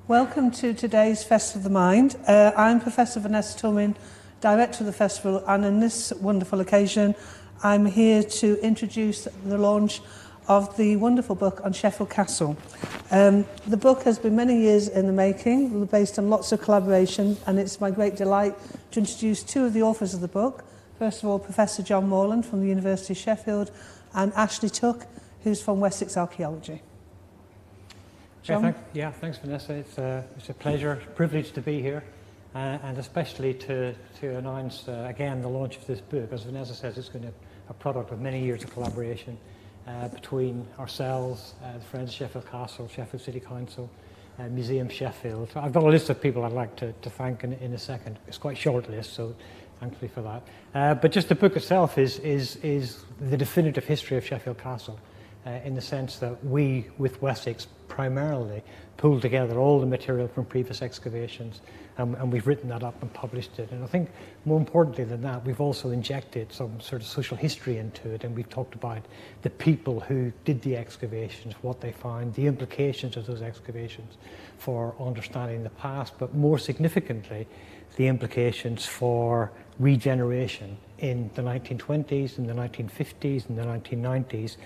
Welcome to today's Festival of the Mind. I'm Professor Vanessa Tillman, Director of the Festival, and on this wonderful occasion I'm here to introduce the launch of the wonderful book on Sheffield Castle. The book has been many years in the making, based on lots of collaboration, and it's my great delight to introduce two of the authors of the book. First of all, Professor John Moreland from the University of Sheffield, and Ashley Tuck, who's from Wessex Archaeology. John? Thanks Vanessa. It's a pleasure, privilege to be here, and especially to announce again the launch of this book. As Vanessa says, it's going to be a product of many years of collaboration between ourselves, the Friends of Sheffield Castle, Sheffield City Council, Museum Sheffield. I've got a list of people I'd like to thank in a second. It's quite a short list, so thankfully for that. But just the book itself is the definitive history of Sheffield Castle. In the sense that we, with Wessex, primarily pulled together all the material from previous excavations, and we've written that up and published it. And I think more importantly than that, we've also injected some sort of social history into it, and we've talked about the people who did the excavations, what they found, the implications of those excavations for understanding the past, but more significantly, the implications for regeneration in the 1920s, in the 1950s, in the 1990s.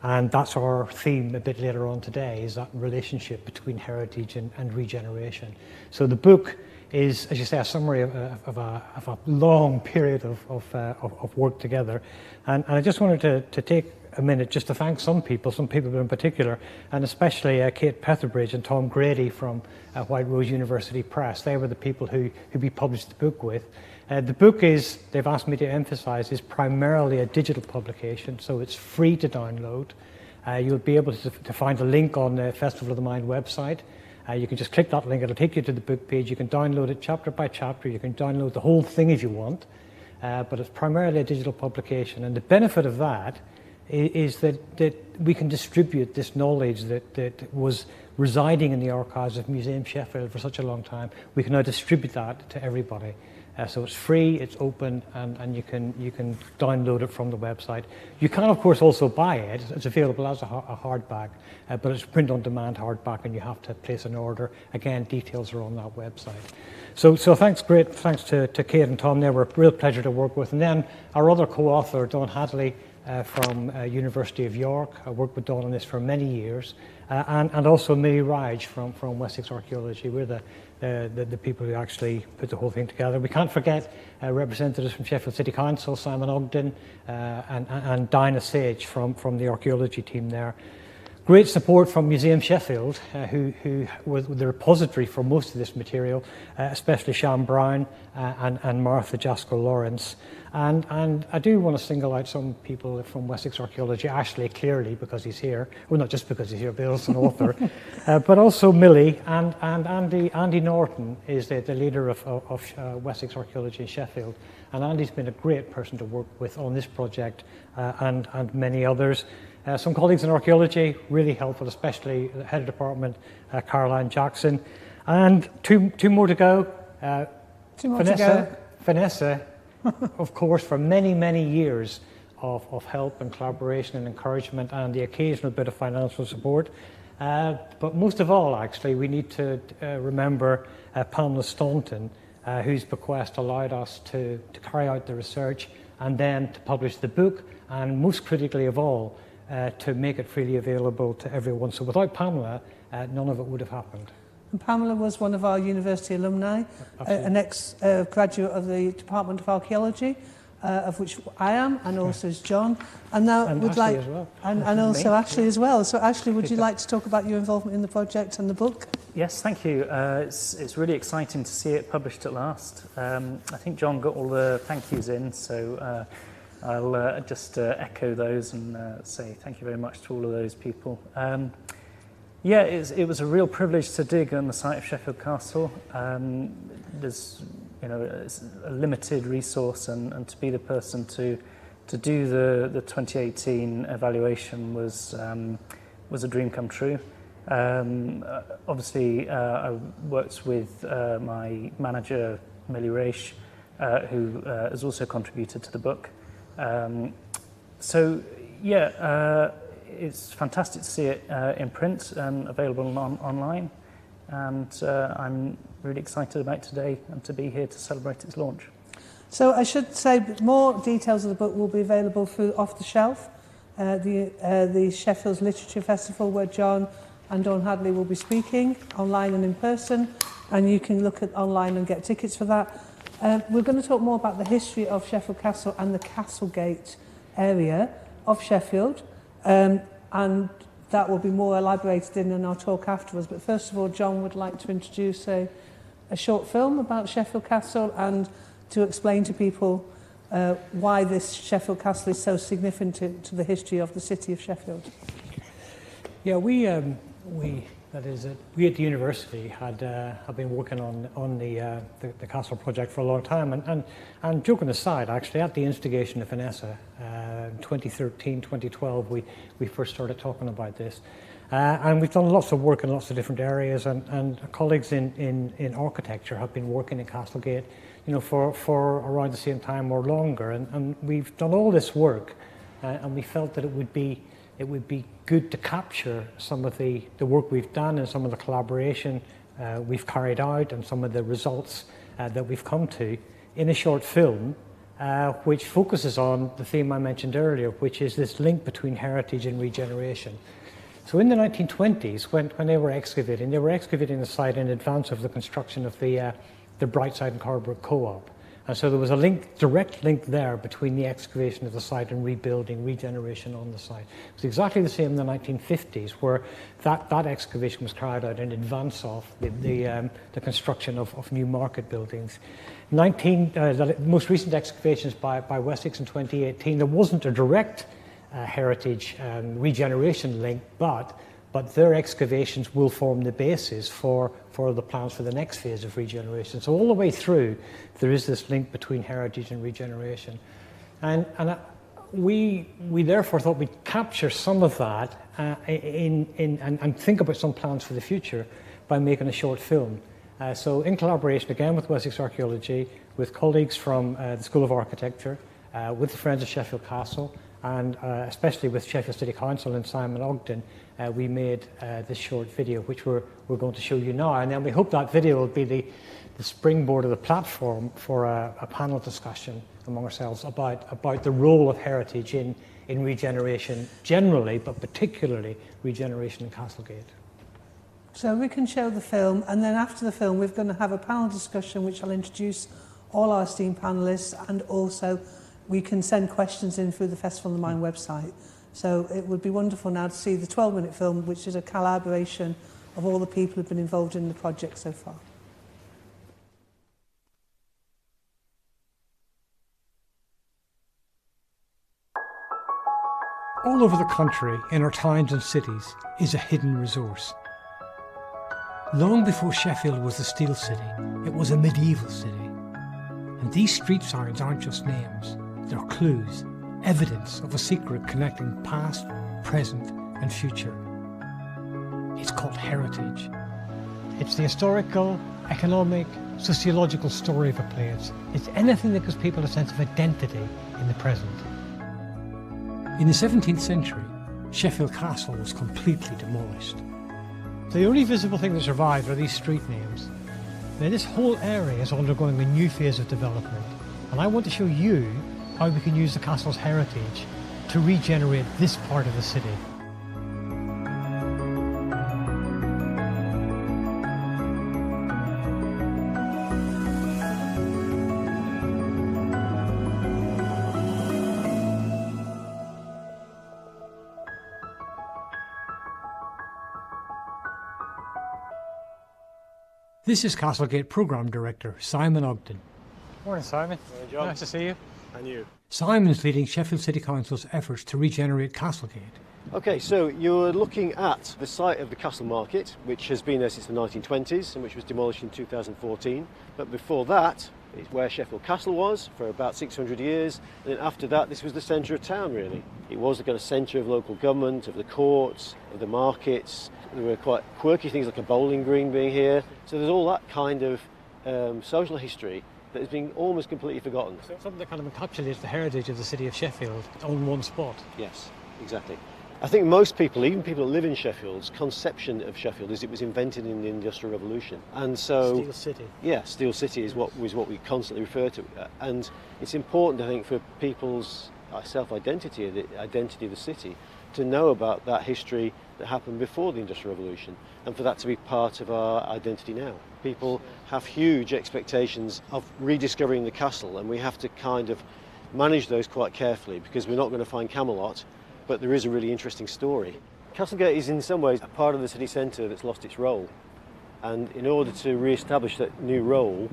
And that's our theme a bit later on today, is that relationship between heritage and regeneration. So the book is, as you say, a summary of a long period of work together. And I just wanted to take a minute just to thank some people in particular, and especially Kate Petherbridge and Tom Grady from White Rose University Press. They were the people who we published the book with. The book is, they've asked me to emphasize, is primarily a digital publication, so it's free to download. You'll be able to find a link on the Festival of the Mind website. You can just click that link, it'll take you to the book page. You can download it chapter by chapter, you can download the whole thing if you want, but it's primarily a digital publication. And the benefit of that is that we can distribute this knowledge that was residing in the archives of Museum Sheffield for such a long time. We can now distribute that to everybody. So it's free, it's open, and you can download it from the website. You can, of course, also buy it. It's available as a hardback, but it's print-on-demand hardback, and you have to place an order. Again, details are on that website. So thanks to Kate and Tom. They were a real pleasure to work with. And then our other co-author, Dawn Hadley, from University of York. I worked with Dawn on this for many years, and also Millie Rige from Wessex Archaeology. We're the people who actually put the whole thing together. We can't forget representatives from Sheffield City Council, Simon Ogden, and Dinah Sage from the archaeology team there. Great support from Museum Sheffield, who were the repository for most of this material, especially Sham Brown and Martha Jaskell Lawrence. And I do want to single out some people from Wessex Archaeology, Ashley clearly because he's here, well not just because he's here, but also an author, but also Millie and Andy Norton is the leader of Wessex Archaeology in Sheffield. And Andy's been a great person to work with on this project and many others. Some colleagues in archaeology, really helpful, especially the head of department, Carolyn Jackson. And two more to go. Vanessa, of course, for many, many years of help and collaboration and encouragement and the occasional bit of financial support. But most of all, actually, we need to remember Pamela Staunton, whose bequest allowed us to carry out the research and then to publish the book, and most critically of all, to make it freely available to everyone. So without Pamela, none of it would have happened. And Pamela was one of our university alumni, an ex-graduate of the Department of Archaeology, of which I am, and also is John. And now and would Ashley like, as well. and also Ashley as well. So Ashley, would you like to talk about your involvement in the project and the book? Yes, thank you. It's really exciting to see it published at last. I think John got all the thank yous in, so I'll just echo those and say thank you very much to all of those people. Yeah, it was a real privilege to dig on the site of Sheffield Castle. There's, it's a limited resource, and to be the person to do the 2018 evaluation was a dream come true. Obviously, I worked with my manager, Millie Rige, who has also contributed to the book. It's fantastic to see it in print and available online. and I'm really excited about today and to be here to celebrate its launch. So I should say more details of the book will be available through Off the Shelf, the Sheffield's Literature Festival, where John and Dawn Hadley will be speaking online and in person, and you can look at online and get tickets for that. We're going to talk more about the history of Sheffield Castle and the Castlegate area of Sheffield, and that will be more elaborated in our talk afterwards. But first of all, John would like to introduce a short film about Sheffield Castle and to explain to people why this Sheffield Castle is so significant to the history of the city of Sheffield. Yeah, we at the university had been working on the castle project for a long time, and joking aside, actually, at the instigation of Vanessa, 2013, 2012, we first started talking about this, and we've done lots of work in lots of different areas, and colleagues in architecture have been working in Castlegate, for around the same time or longer, and we've done all this work, and we felt that it would be good to capture some of the work we've done and some of the collaboration we've carried out and some of the results that we've come to in a short film, which focuses on the theme I mentioned earlier, which is this link between heritage and regeneration. So in the 1920s, when they were excavating the site in advance of the construction of the Brightside and Carbrook Co-op. And so there was a direct link there between the excavation of the site and rebuilding, regeneration on the site. It was exactly the same in the 1950s, where that excavation was carried out in advance of the construction of new market buildings. The most recent excavations by Wessex in 2018, there wasn't a direct heritage regeneration link, but their excavations will form the basis for the plans for the next phase of regeneration. So all the way through, there is this link between heritage and regeneration. And we therefore thought we'd capture some of that and think about some plans for the future by making a short film. So in collaboration again with Wessex Archaeology, with colleagues from the School of Architecture, with the Friends of Sheffield Castle, and especially with Sheffield City Council and Simon Ogden, we made this short video, which we're going to show you now. And then we hope that video will be the springboard or the platform for a panel discussion among ourselves about the role of heritage in regeneration generally, but particularly regeneration in Castlegate. So we can show the film, and then after the film, we're going to have a panel discussion, which I'll introduce all our esteemed panellists, and also we can send questions in through the Festival of the Mind website. So it would be wonderful now to see the 12-minute film, which is a collaboration of all the people who've been involved in the project so far. All over the country, in our towns and cities, is a hidden resource. Long before Sheffield was a steel city, it was a medieval city. And these street signs aren't just names, they're clues, evidence of a secret connecting past, present and future. It's called heritage. It's the historical, economic, sociological story of a place. It's anything that gives people a sense of identity in the present. In the 17th century, Sheffield Castle was completely demolished. So the only visible thing that survived are these street names. Now this whole area is undergoing a new phase of development, and I want to show you how we can use the castle's heritage to regenerate this part of the city. This is Castlegate Programme Director Simon Ogden. Morning, Simon. Morning, John. Nice to see you. And you. Simon's leading Sheffield City Council's efforts to regenerate Castlegate. Okay, so you're looking at the site of the Castle Market, which has been there since the 1920s and which was demolished in 2014. But before that, it's where Sheffield Castle was for about 600 years. And then after that, this was the centre of town, really. It was the kind of centre of local government, of the courts, of the markets. There were quite quirky things like a bowling green being here. So there's all that kind of social history that has been almost completely forgotten. So something that kind of encapsulates the heritage of the city of Sheffield on one spot. Yes, exactly. I think most people, even people that live in Sheffield's conception of Sheffield is it was invented in the Industrial Revolution. And so Steel City. Yeah, Steel City is what we constantly refer to. And it's important, I think, for people's self-identity, the identity of the city, to know about that history that happened before the Industrial Revolution, and for that to be part of our identity now. People have huge expectations of rediscovering the castle, and we have to kind of manage those quite carefully, because we're not going to find Camelot, but there is a really interesting story. Castlegate is in some ways a part of the city centre that's lost its role, and in order to re-establish that new role,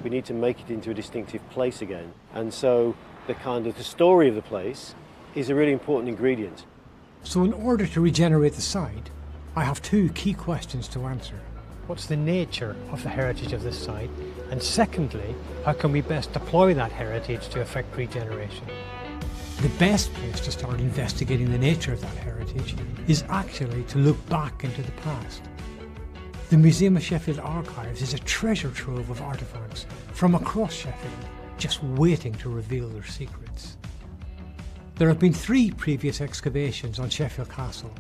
we need to make it into a distinctive place again. And so the story of the place is a really important ingredient. So in order to regenerate the site, I have two key questions to answer. What's the nature of the heritage of this site? And secondly, how can we best deploy that heritage to effect regeneration? The best place to start investigating the nature of that heritage is actually to look back into the past. The Museum of Sheffield Archives is a treasure trove of artefacts from across Sheffield, just waiting to reveal their secrets. There have been 3 previous excavations on Sheffield Castle,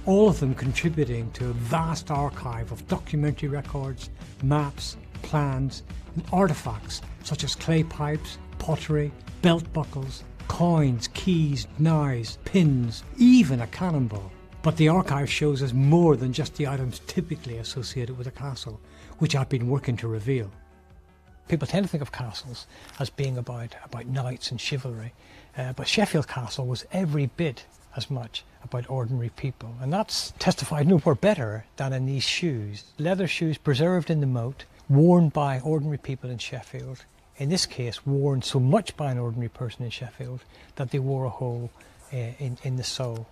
all of them contributing to a vast archive of documentary records, maps, plans and artefacts such as clay pipes, pottery, belt buckles, coins, keys, knives, pins, even a cannonball. But the archive shows us more than just the items typically associated with a castle, which I've been working to reveal. People tend to think of castles as being about knights and chivalry, but Sheffield Castle was every bit as much about ordinary people, and that's testified nowhere better than in these shoes. Leather shoes preserved in the moat, worn by ordinary people in Sheffield, in this case worn so much by an ordinary person in Sheffield that they wore a hole in the sole.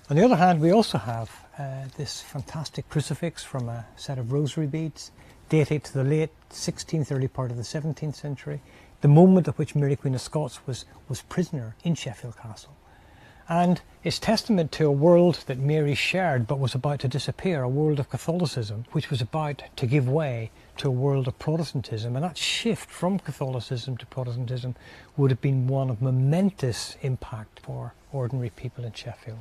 On the other hand, we also have this fantastic crucifix from a set of rosary beads dated to the late 16th, early part of the 17th century, the moment at which Mary Queen of Scots was prisoner in Sheffield Castle. And it's testament to a world that Mary shared but was about to disappear, a world of Catholicism, which was about to give way to a world of Protestantism. And that shift from Catholicism to Protestantism would have been one of momentous impact for ordinary people in Sheffield.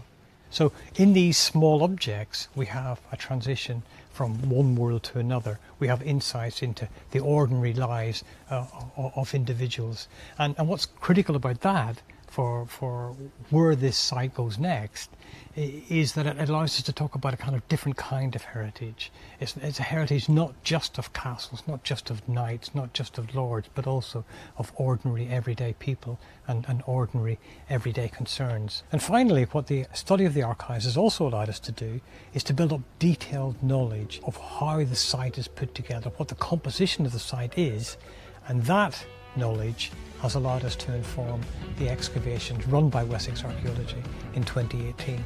So in these small objects, we have a transition from one world to another. We have insights into the ordinary lives of individuals. And what's critical about that for where this site goes next is that it allows us to talk about a kind of different kind of heritage. It's a heritage not just of castles, not just of knights, not just of lords, but also of ordinary everyday people and ordinary everyday concerns. And finally, what the study of the archives has also allowed us to do is to build up detailed knowledge of how the site is put together, what the composition of the site is, and that knowledge has allowed us to inform the excavations run by Wessex Archaeology in 2018.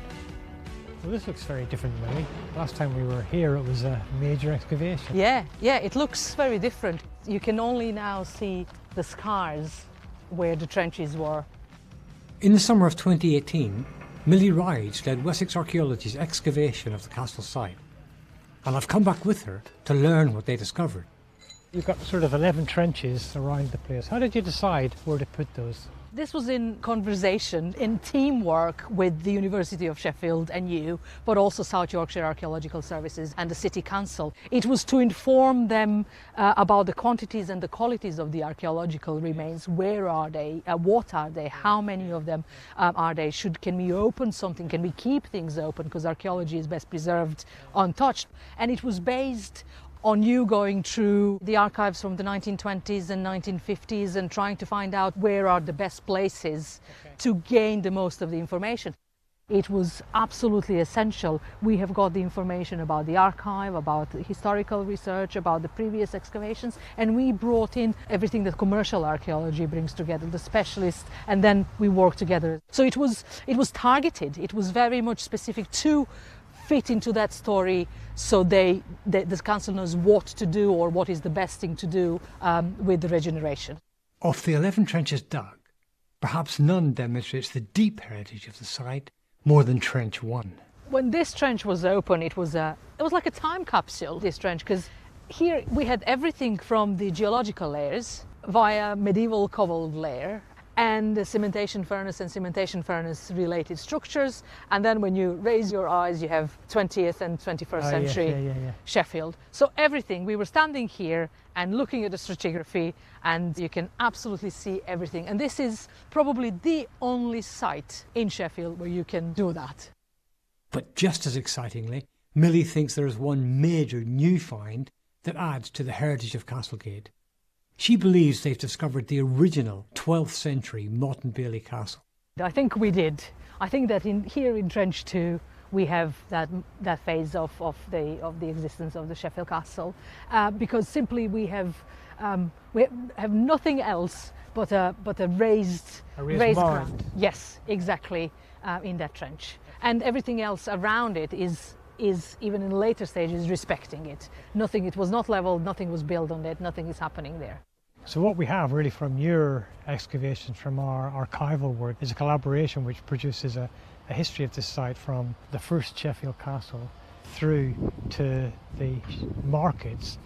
Well, this looks very different to me. Last time we were here it was a major excavation. Yeah, it looks very different. You can only now see the scars where the trenches were. In the summer of 2018, Millie Rides led Wessex Archaeology's excavation of the castle site, and I've come back with her to learn what they discovered. You've got sort of 11 trenches around the place. How did you decide where to put those? This was in conversation, in teamwork with the University of Sheffield and you, but also South Yorkshire Archaeological Services and the City Council. It was to inform them about the quantities and the qualities of the archaeological remains. Where are they? What are they? How many of them are they? Can we open something? Can we keep things open? Because archaeology is best preserved untouched. And it was based on you going through the archives from the 1920s and 1950s and trying to find out where are the best places to gain the most of the information. It was absolutely essential. We have got the information about the archive, about the historical research, about the previous excavations, and we brought in everything that commercial archaeology brings together, the specialists, and then we worked together. So it was targeted. It was very much specific to fit into that story, so the council knows what to do or what is the best thing to do with the regeneration. Of the 11 trenches dug, perhaps none demonstrates the deep heritage of the site more than Trench 1. When this trench was open, it was like a time capsule, this trench, because here we had everything from the geological layers via medieval cobbled layer, and the cementation furnace and cementation furnace related structures. And then when you raise your eyes, you have 20th and 21st century Sheffield. So everything, we were standing here and looking at the stratigraphy, and you can absolutely see everything. And this is probably the only site in Sheffield where you can do that. But just as excitingly, Millie thinks there is one major new find that adds to the heritage of Castlegate. She believes they've discovered the original 12th century Motte and Bailey castle. I think we did. I think that here in Trench 2 we have that phase of the existence of the Sheffield Castle, because simply we have nothing else but a raised ground. Yes, exactly, in that trench, and everything else around it is even in later stages respecting it. Nothing, it was not leveled, nothing was built on it, nothing is happening there. So what we have really from your excavations, from our archival work, is a collaboration which produces a history of this site from the first Sheffield Castle through to the markets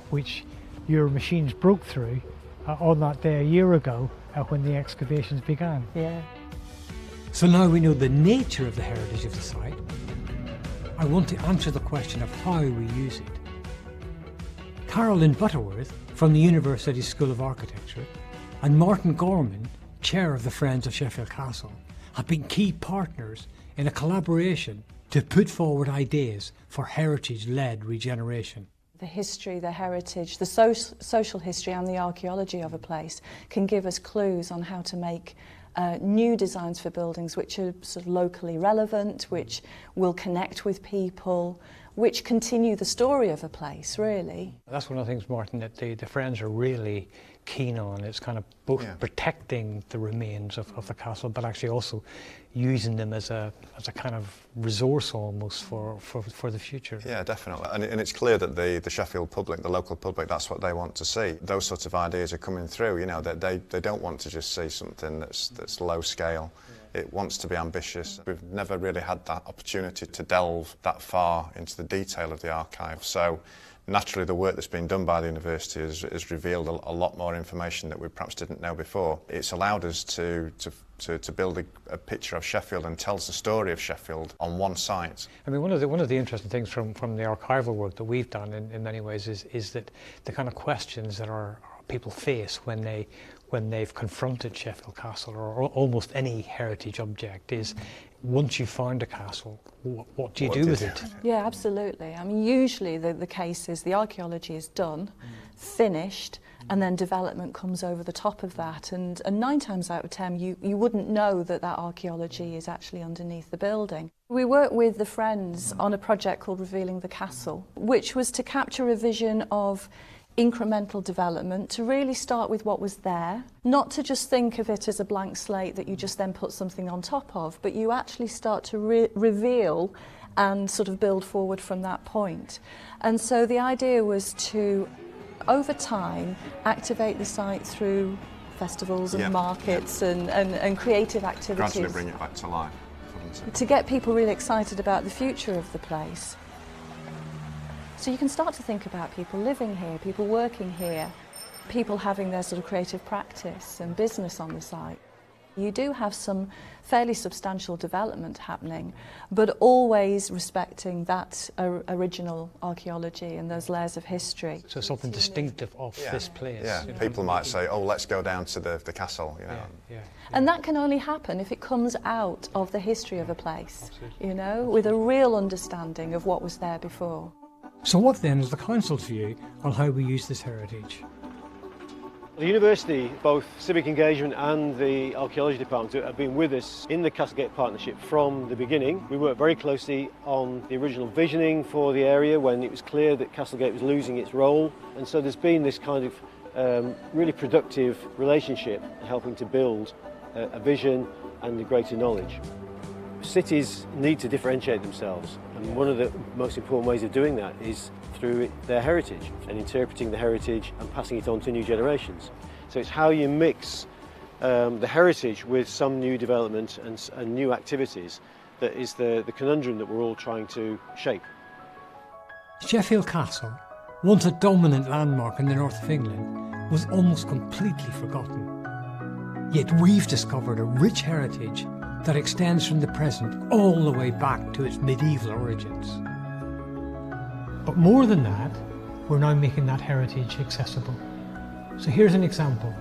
which your machines broke through on that day a year ago when the excavations began. Yeah. So now we know the nature of the heritage of the site, I want to answer the question of how we use it. Carolyn Butterworth from the University School of Architecture and Martin Gorman, Chair of the Friends of Sheffield Castle, have been key partners in a collaboration to put forward ideas for heritage-led regeneration. The history, the heritage, the social history and the archaeology of a place can give us clues on how to make new designs for buildings which are sort of locally relevant, which will connect with people, which continue the story of a place, really. That's one of the things, Martin, that the Friends are really keen on. It's kind of both protecting the remains of the castle, but actually also using them as a kind of resource almost for the future. Yeah, definitely. And it's clear that the Sheffield public, the local public, that's what they want to see. Those sorts of ideas are coming through, you know, that they don't want to just see something that's low scale. It wants to be ambitious. We've never really had that opportunity to delve that far into the detail of the archive. So naturally the work that's been done by the university has revealed a lot more information that we perhaps didn't know before. It's allowed us to build a picture of Sheffield and tells the story of Sheffield on one site. I mean, one of the interesting things from the archival work that we've done in many ways is that the kind of questions that our people face when they've confronted Sheffield Castle or almost any heritage object is, once you've found a castle, what do you do with it? Yeah, absolutely. I mean, usually the case is the archaeology is done, finished, and then development comes over the top of that. And 9 times out of 10, you wouldn't know that archaeology is actually underneath the building. We worked with the Friends on a project called Revealing the Castle, which was to capture a vision of incremental development, to really start with what was there, not to just think of it as a blank slate that you just then put something on top of, but you actually start to reveal and sort of build forward from that point. And so the idea was to, over time, activate the site through festivals and markets and creative activities. Gradually bring it back to life. To get people really excited about the future of the place. So you can start to think about people living here, people working here, people having their sort of creative practice and business on the site. You do have some fairly substantial development happening, but always respecting that original archaeology and those layers of history. So something distinctive of this place. Yeah, you know? People might say, oh, let's go down to the castle, you know. And that can only happen if it comes out of the history of a place, you know, with a real understanding of what was there before. So what then is the Council's view on how we use this heritage? The university, both civic engagement and the archaeology department, have been with us in the Castlegate partnership from the beginning. We worked very closely on the original visioning for the area when it was clear that Castlegate was losing its role, and so there's been this kind of really productive relationship helping to build a vision and a greater knowledge. Cities need to differentiate themselves, and one of the most important ways of doing that is through their heritage and interpreting the heritage and passing it on to new generations. So it's how you mix the heritage with some new development and new activities that is the conundrum that we're all trying to shape. Sheffield Castle, once a dominant landmark in the north of England, was almost completely forgotten. Yet we've discovered a rich heritage that extends from the present all the way back to its medieval origins. But more than that, we're now making that heritage accessible. So here's an example.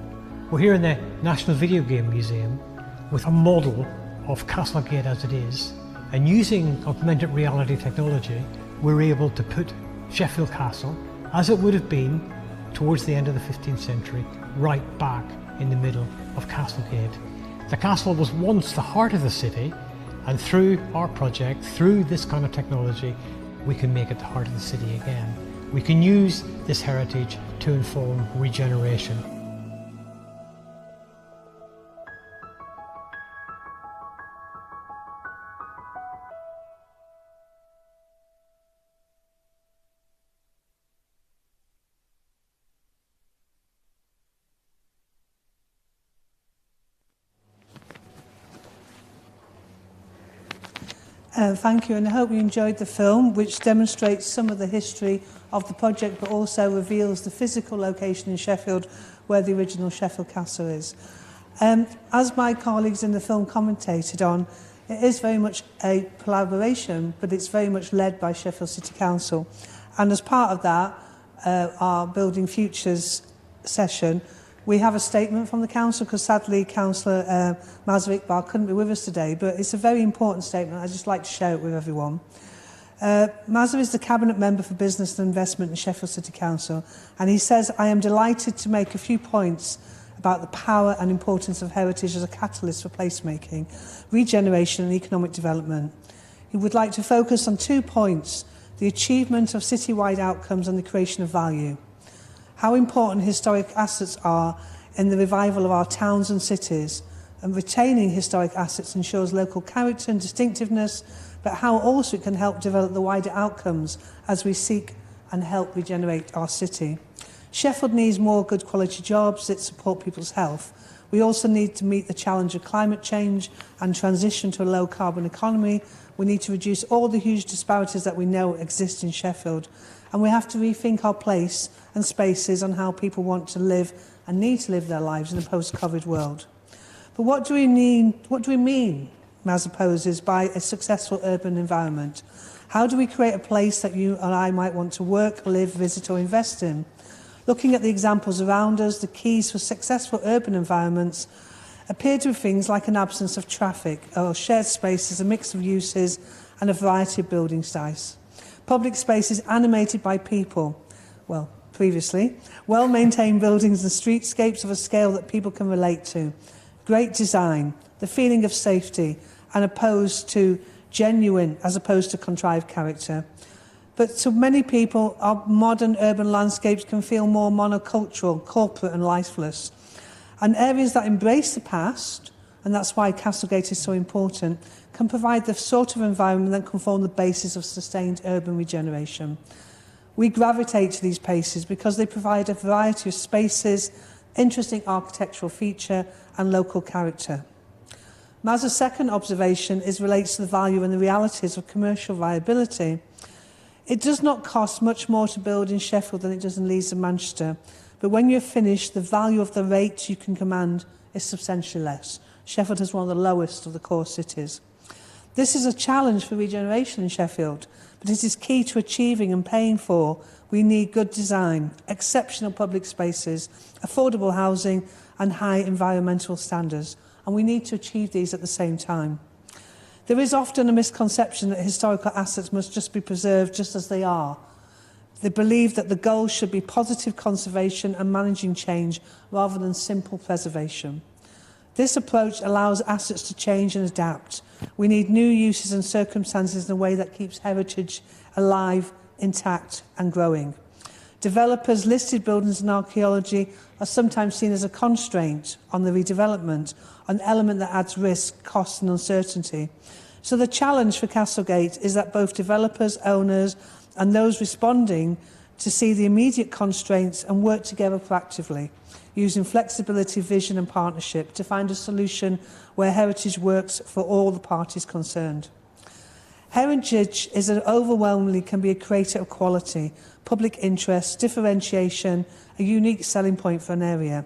We're here in the National Video Game Museum with a model of Castlegate as it is, and using augmented reality technology, we're able to put Sheffield Castle, as it would have been towards the end of the 15th century, right back in the middle of Castlegate. The castle was once the heart of the city, and through our project, through this kind of technology, we can make it the heart of the city again. We can use this heritage to inform regeneration. Thank you, and I hope you enjoyed the film, which demonstrates some of the history of the project, but also reveals the physical location in Sheffield where the original Sheffield Castle is. As my colleagues in the film commentated on, it is very much a collaboration, but it's very much led by Sheffield City Council. And as part of that, our Building Futures session, we have a statement from the council, because sadly Councillor Mazar Iqbal couldn't be with us today, but it's a very important statement. I'd just like to share it with everyone. Mazar is the Cabinet Member for Business and Investment in Sheffield City Council, and he says, "I am delighted to make a few points about the power and importance of heritage as a catalyst for placemaking, regeneration and economic development. He would like to focus on 2 points: the achievement of citywide outcomes and the creation of value. How important historic assets are in the revival of our towns and cities, and retaining historic assets ensures local character and distinctiveness, but how also it can help develop the wider outcomes as we seek and help regenerate our city. Sheffield needs more good quality jobs that support people's health. We also need to meet the challenge of climate change and transition to a low carbon economy. We need to reduce all the huge disparities that we know exist in Sheffield, and we have to rethink our place and spaces on how people want to live and need to live their lives in a post-COVID world. But what do we mean, Mazar poses, by a successful urban environment? How do we create a place that you and I might want to work, live, visit or invest in? Looking at the examples around us, the keys for successful urban environments appear to be things like an absence of traffic or shared spaces, a mix of uses and a variety of building styles. Public spaces animated by people, well, previously, well-maintained buildings and streetscapes of a scale that people can relate to, great design, the feeling of safety, and opposed to genuine as opposed to contrived character. But to many people, our modern urban landscapes can feel more monocultural, corporate and lifeless. And areas that embrace the past, and that's why Castlegate is so important, can provide the sort of environment that can form the basis of sustained urban regeneration. We gravitate to these places because they provide a variety of spaces, interesting architectural feature and local character. Mazar's second observation relates to the value and the realities of commercial viability. It does not cost much more to build in Sheffield than it does in Leeds and Manchester, but when you're finished, the value of the rate you can command is substantially less. Sheffield has one of the lowest of the core cities. This is a challenge for regeneration in Sheffield, but it is key to achieving and paying for. We need good design, exceptional public spaces, affordable housing and high environmental standards, and we need to achieve these at the same time. There is often a misconception that historical assets must just be preserved just as they are. They believe that the goal should be positive conservation and managing change rather than simple preservation. This approach allows assets to change and adapt. We need new uses and circumstances in a way that keeps heritage alive, intact and growing. Developers, listed buildings and archaeology are sometimes seen as a constraint on the redevelopment, an element that adds risk, cost and uncertainty. So the challenge for Castlegate is that both developers, owners and those responding to see the immediate constraints and work together proactively, using flexibility, vision and partnership to find a solution where heritage works for all the parties concerned. Heritage overwhelmingly can be a creator of quality, public interest, differentiation, a unique selling point for an area.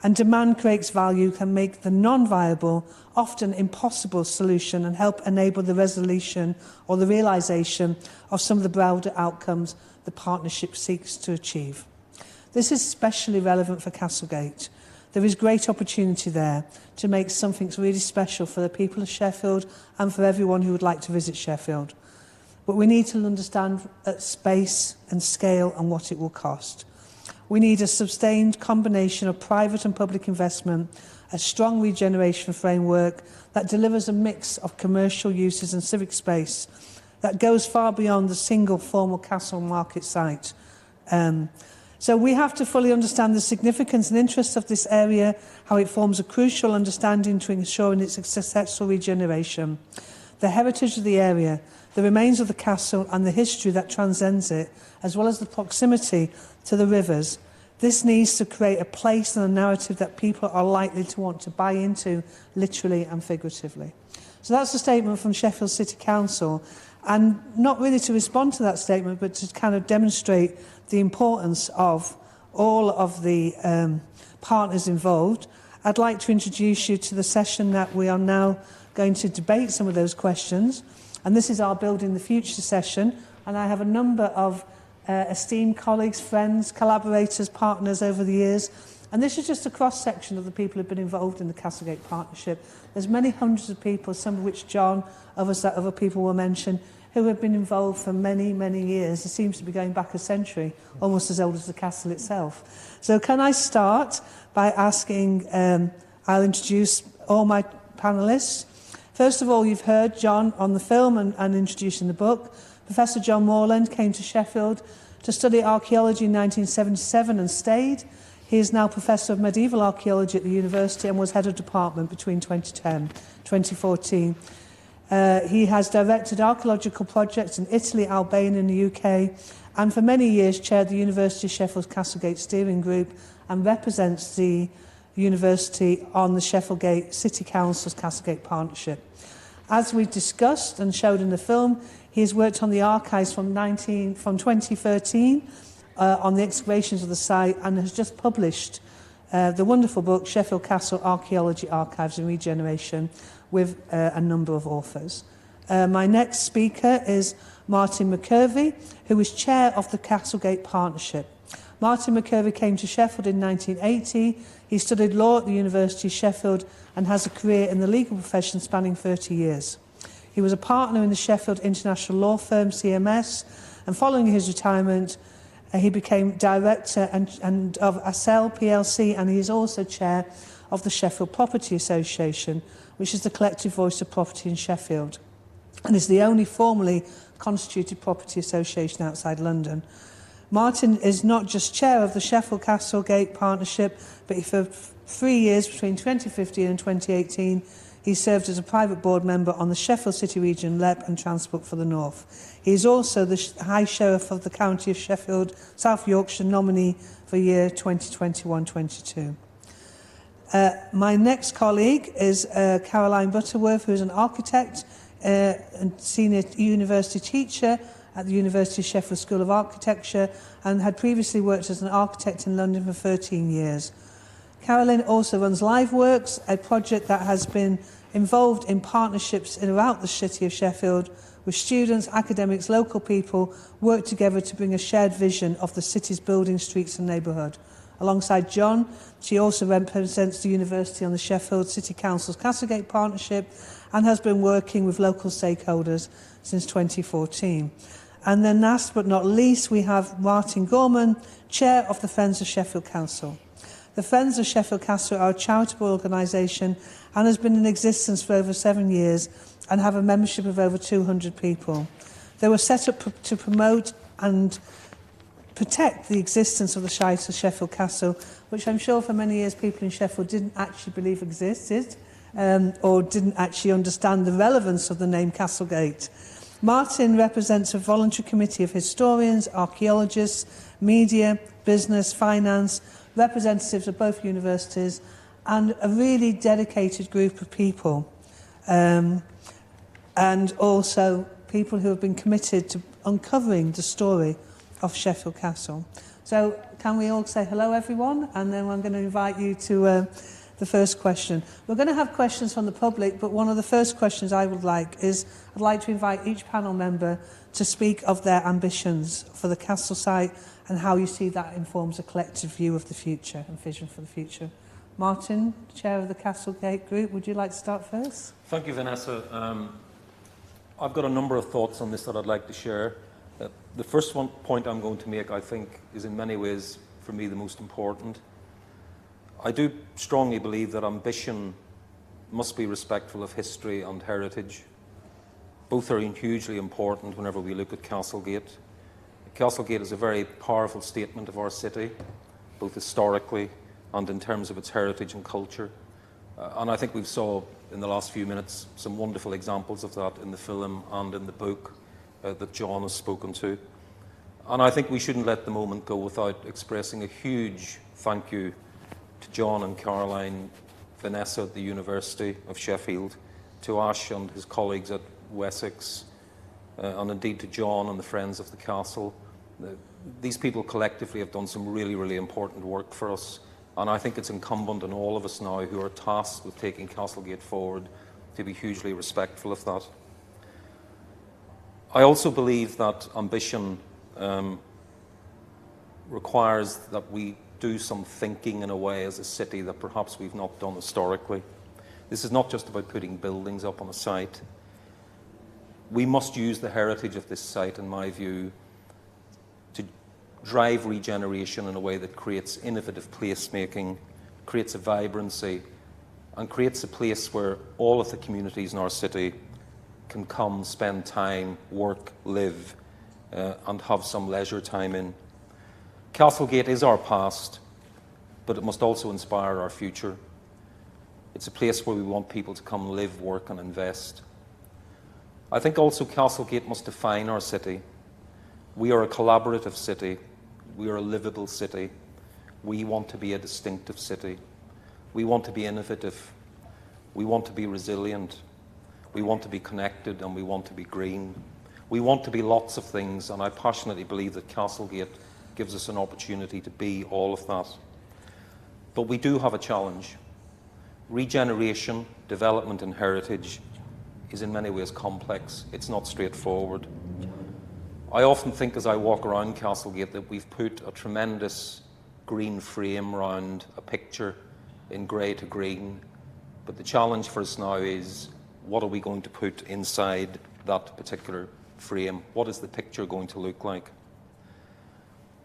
And demand creates value can make the non-viable, often impossible solution and help enable the resolution or the realisation of some of the broader outcomes the partnership seeks to achieve. This is especially relevant for Castlegate. There is great opportunity there to make something really special for the people of Sheffield and for everyone who would like to visit Sheffield. But we need to understand space and scale and what it will cost. We need a sustained combination of private and public investment, a strong regeneration framework that delivers a mix of commercial uses and civic space that goes far beyond the single formal castle market site. So we have to fully understand the significance and interest of this area, how it forms a crucial understanding to ensuring its successful regeneration. The heritage of the area, the remains of the castle and the history that transcends it, as well as the proximity to the rivers. This needs to create a place and a narrative that people are likely to want to buy into, literally and figuratively. So that's a statement from Sheffield City Council, and not really to respond to that statement, but to kind of demonstrate the importance of all of the partners involved. I'd like to introduce you to the session that we are now going to debate some of those questions, and this is our Building the Future session, and I have a number of esteemed colleagues, friends, collaborators, partners over the years. And this is just a cross-section of the people who've been involved in the Castlegate Partnership. There's many hundreds of people, some of which John, others that other people will mention, who have been involved for many, many years. It seems to be going back a century, almost as old as the castle itself. So can I start by asking, I'll introduce all my panellists. First of all, you've heard John on the film and introducing the book. Professor John Moreland came to Sheffield to study archaeology in 1977 and stayed. He is now Professor of Medieval Archaeology at the university and was head of department between 2010 and 2014. He has directed archaeological projects in Italy, Albania and the UK, and for many years chaired the University of Sheffield's Castlegate Steering Group and represents the university on the Sheffield City Council's Castlegate Partnership. As we discussed and showed in the film, he has worked on the archives from 2013 on the excavations of the site and has just published the wonderful book Sheffield Castle Archaeology, Archives and Regeneration with a number of authors. My next speaker is Martin McKervey, who is chair of the Castlegate Partnership. Martin McKervey came to Sheffield in 1980. He studied law at the University of Sheffield and has a career in the legal profession spanning 30 years. He was a partner in the Sheffield international law firm CMS, and following his retirement, he became director and of ASEL plc, and he is also chair of the Sheffield Property Association, which is the collective voice of property in Sheffield, and is the only formally constituted property association outside London. Martin is not just chair of the Sheffield Castlegate Partnership, but for 3 years between 2015 and 2018, he served as a private board member on the Sheffield City Region LEP and Transport for the North. He is also the High Sheriff of the County of Sheffield, South Yorkshire nominee for year 2021-22. My next colleague is Carolyn Butterworth, who is an architect and senior university teacher at the University of Sheffield School of Architecture and had previously worked as an architect in London for 13 years. Carolyn also runs LiveWorks, a project that has been involved in partnerships throughout the city of Sheffield with students, academics, local people work together to bring a shared vision of the city's buildings, streets and neighbourhood. Alongside John, she also represents the university on the Sheffield City Council's Castlegate Partnership and has been working with local stakeholders since 2014. And then last but not least, we have Martin Gorman, Chair of the Friends of Sheffield Castle. The Friends of Sheffield Castle are a charitable organisation and has been in existence for over 7 years and have a membership of over 200 people. They were set up to promote and protect the existence of the site of Sheffield Castle, which I'm sure for many years people in Sheffield didn't actually believe existed or didn't actually understand the relevance of the name Castlegate. Martin represents a voluntary committee of historians, archaeologists, media, business, finance, representatives of both universities, and a really dedicated group of people. And also people who have been committed to uncovering the story of Sheffield Castle. So can we all say hello, everyone? And then I'm going to invite you to the first question. We're going to have questions from the public, but one of the first questions I would like is, I'd like to invite each panel member to speak of their ambitions for the castle site and how you see that informs a collective view of the future and vision for the future. Martin, Chair of the Castlegate Group, would you like to start first? Thank you, Vanessa. I've got a number of thoughts on this that I'd like to share. The first point I'm going to make, I think, is in many ways, for me, the most important. I do strongly believe that ambition must be respectful of history and heritage. Both are hugely important whenever we look at Castlegate. Castlegate is a very powerful statement of our city, both historically and in terms of its heritage and culture. And I think we've saw in the last few minutes some wonderful examples of that in the film and in the book that John has spoken to. And I think we shouldn't let the moment go without expressing a huge thank you to John and Caroline, Vanessa at the University of Sheffield, to Ash and his colleagues at Wessex, and indeed to John and the Friends of the Castle. These people collectively have done some really, really important work for us, and I think it's incumbent on all of us now who are tasked with taking Castlegate forward to be hugely respectful of that. I also believe that ambition requires that we do some thinking in a way as a city that perhaps we've not done historically. This is not just about putting buildings up on a site. We must use the heritage of this site, in my view, to drive regeneration in a way that creates innovative placemaking, creates a vibrancy, and creates a place where all of the communities in our city can come, spend time, work, live, and have some leisure time in. Castlegate is our past, but it must also inspire our future. It's a place where we want people to come live, work, and invest. I think also Castlegate must define our city. We are a collaborative city. We are a livable city. We want to be a distinctive city. We want to be innovative. We want to be resilient. We want to be connected, and we want to be green. We want to be lots of things, and I passionately believe that Castlegate gives us an opportunity to be all of that. But we do have a challenge. Regeneration, development, and heritage is in many ways complex. It's not straightforward. I often think as I walk around Castlegate that we've put a tremendous green frame around a picture in grey to green, but the challenge for us now is, what are we going to put inside that particular frame? What is the picture going to look like?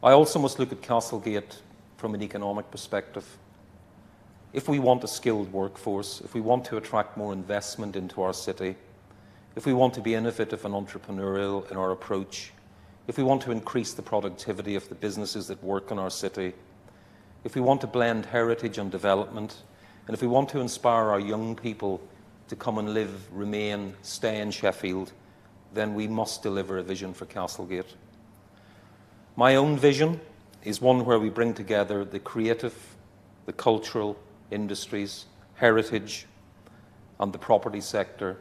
I also must look at Castlegate from an economic perspective. If we want a skilled workforce, if we want to attract more investment into our city, if we want to be innovative and entrepreneurial in our approach, if we want to increase the productivity of the businesses that work in our city, if we want to blend heritage and development, and if we want to inspire our young people to come and live, remain, stay in Sheffield, then we must deliver a vision for Castlegate. My own vision is one where we bring together the creative, the cultural industries, heritage, and the property sector,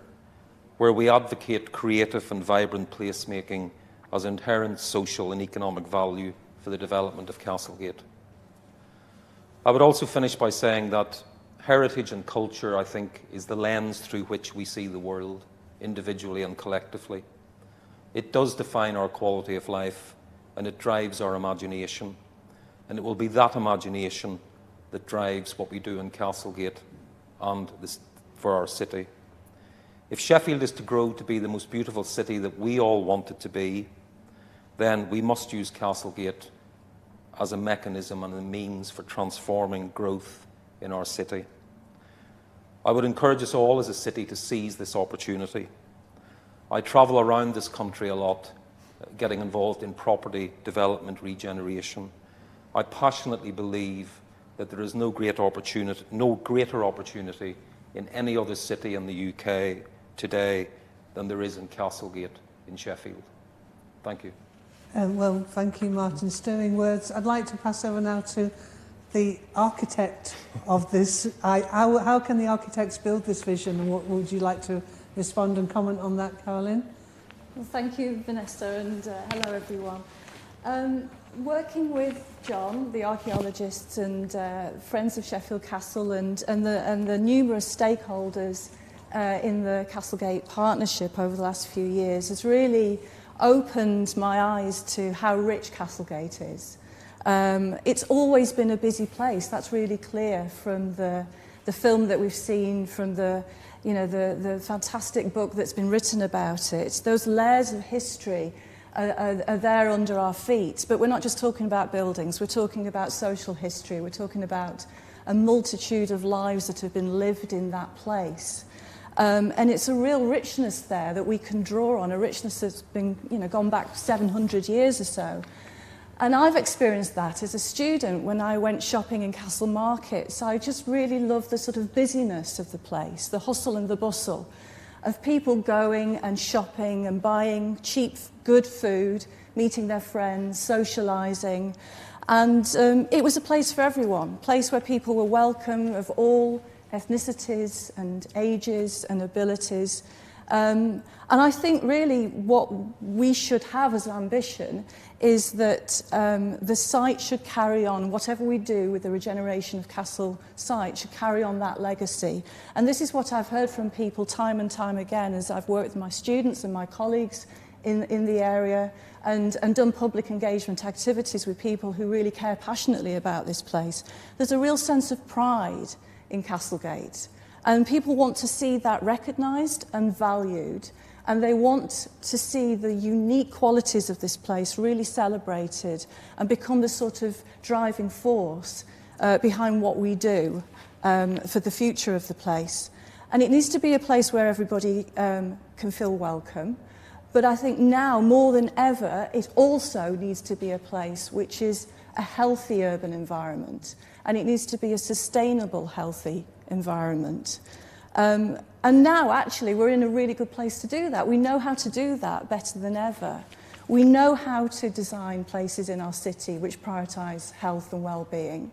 where we advocate creative and vibrant placemaking as inherent social and economic value for the development of Castlegate. I would also finish by saying that heritage and culture, I think, is the lens through which we see the world, individually and collectively. It does define our quality of life, and it drives our imagination. And it will be that imagination that drives what we do in Castlegate and for our city. If Sheffield is to grow to be the most beautiful city that we all want it to be, then we must use Castlegate as a mechanism and a means for transforming growth in our city. I would encourage us all as a city to seize this opportunity. I travel around this country a lot, getting involved in property development, regeneration. I passionately believe that there is no greater opportunity in any other city in the UK today than there is in Castlegate in Sheffield. Thank you. Well, thank you, Martin. Stirring words. I'd like to pass over now to the architect of this. How can the architects build this vision, and what would you like to respond and comment on that, Carolyn? Well, thank you, Vanessa, and hello, everyone. Working with John, the archaeologists, and friends of Sheffield Castle, and the numerous stakeholders in the Castlegate partnership over the last few years has really opened my eyes to how rich Castlegate is. It's always been a busy place. That's really clear from the film that we've seen, from the fantastic book that's been written about it. Those layers of history are there under our feet. But we're not just talking about buildings, we're talking about social history, we're talking about a multitude of lives that have been lived in that place. And it's a real richness there that we can draw on, a richness that's been gone back 700 years or so. And I've experienced that as a student when I went shopping in Castle Markets. I just really loved the sort of busyness of the place, the hustle and the bustle of people going and shopping and buying cheap, good food, meeting their friends, socialising. And it was a place for everyone, a place where people were welcome of all ethnicities and ages and abilities. And I think really what we should have as an ambition is that the site should carry on, whatever we do with the regeneration of Castle site should carry on that legacy. And this is what I've heard from people time and time again as I've worked with my students and my colleagues in the area and done public engagement activities with people who really care passionately about this place. There's a real sense of pride in Castlegate. And people want to see that recognised and valued, and they want to see the unique qualities of this place really celebrated and become the sort of driving force behind what we do for the future of the place. And it needs to be a place where everybody can feel welcome. But I think now, more than ever, it also needs to be a place which is a healthy urban environment. And it needs to be a sustainable, healthy environment. And now, actually, we're in a really good place to do that. We know how to do that better than ever. We know how to design places in our city which prioritise health and well-being.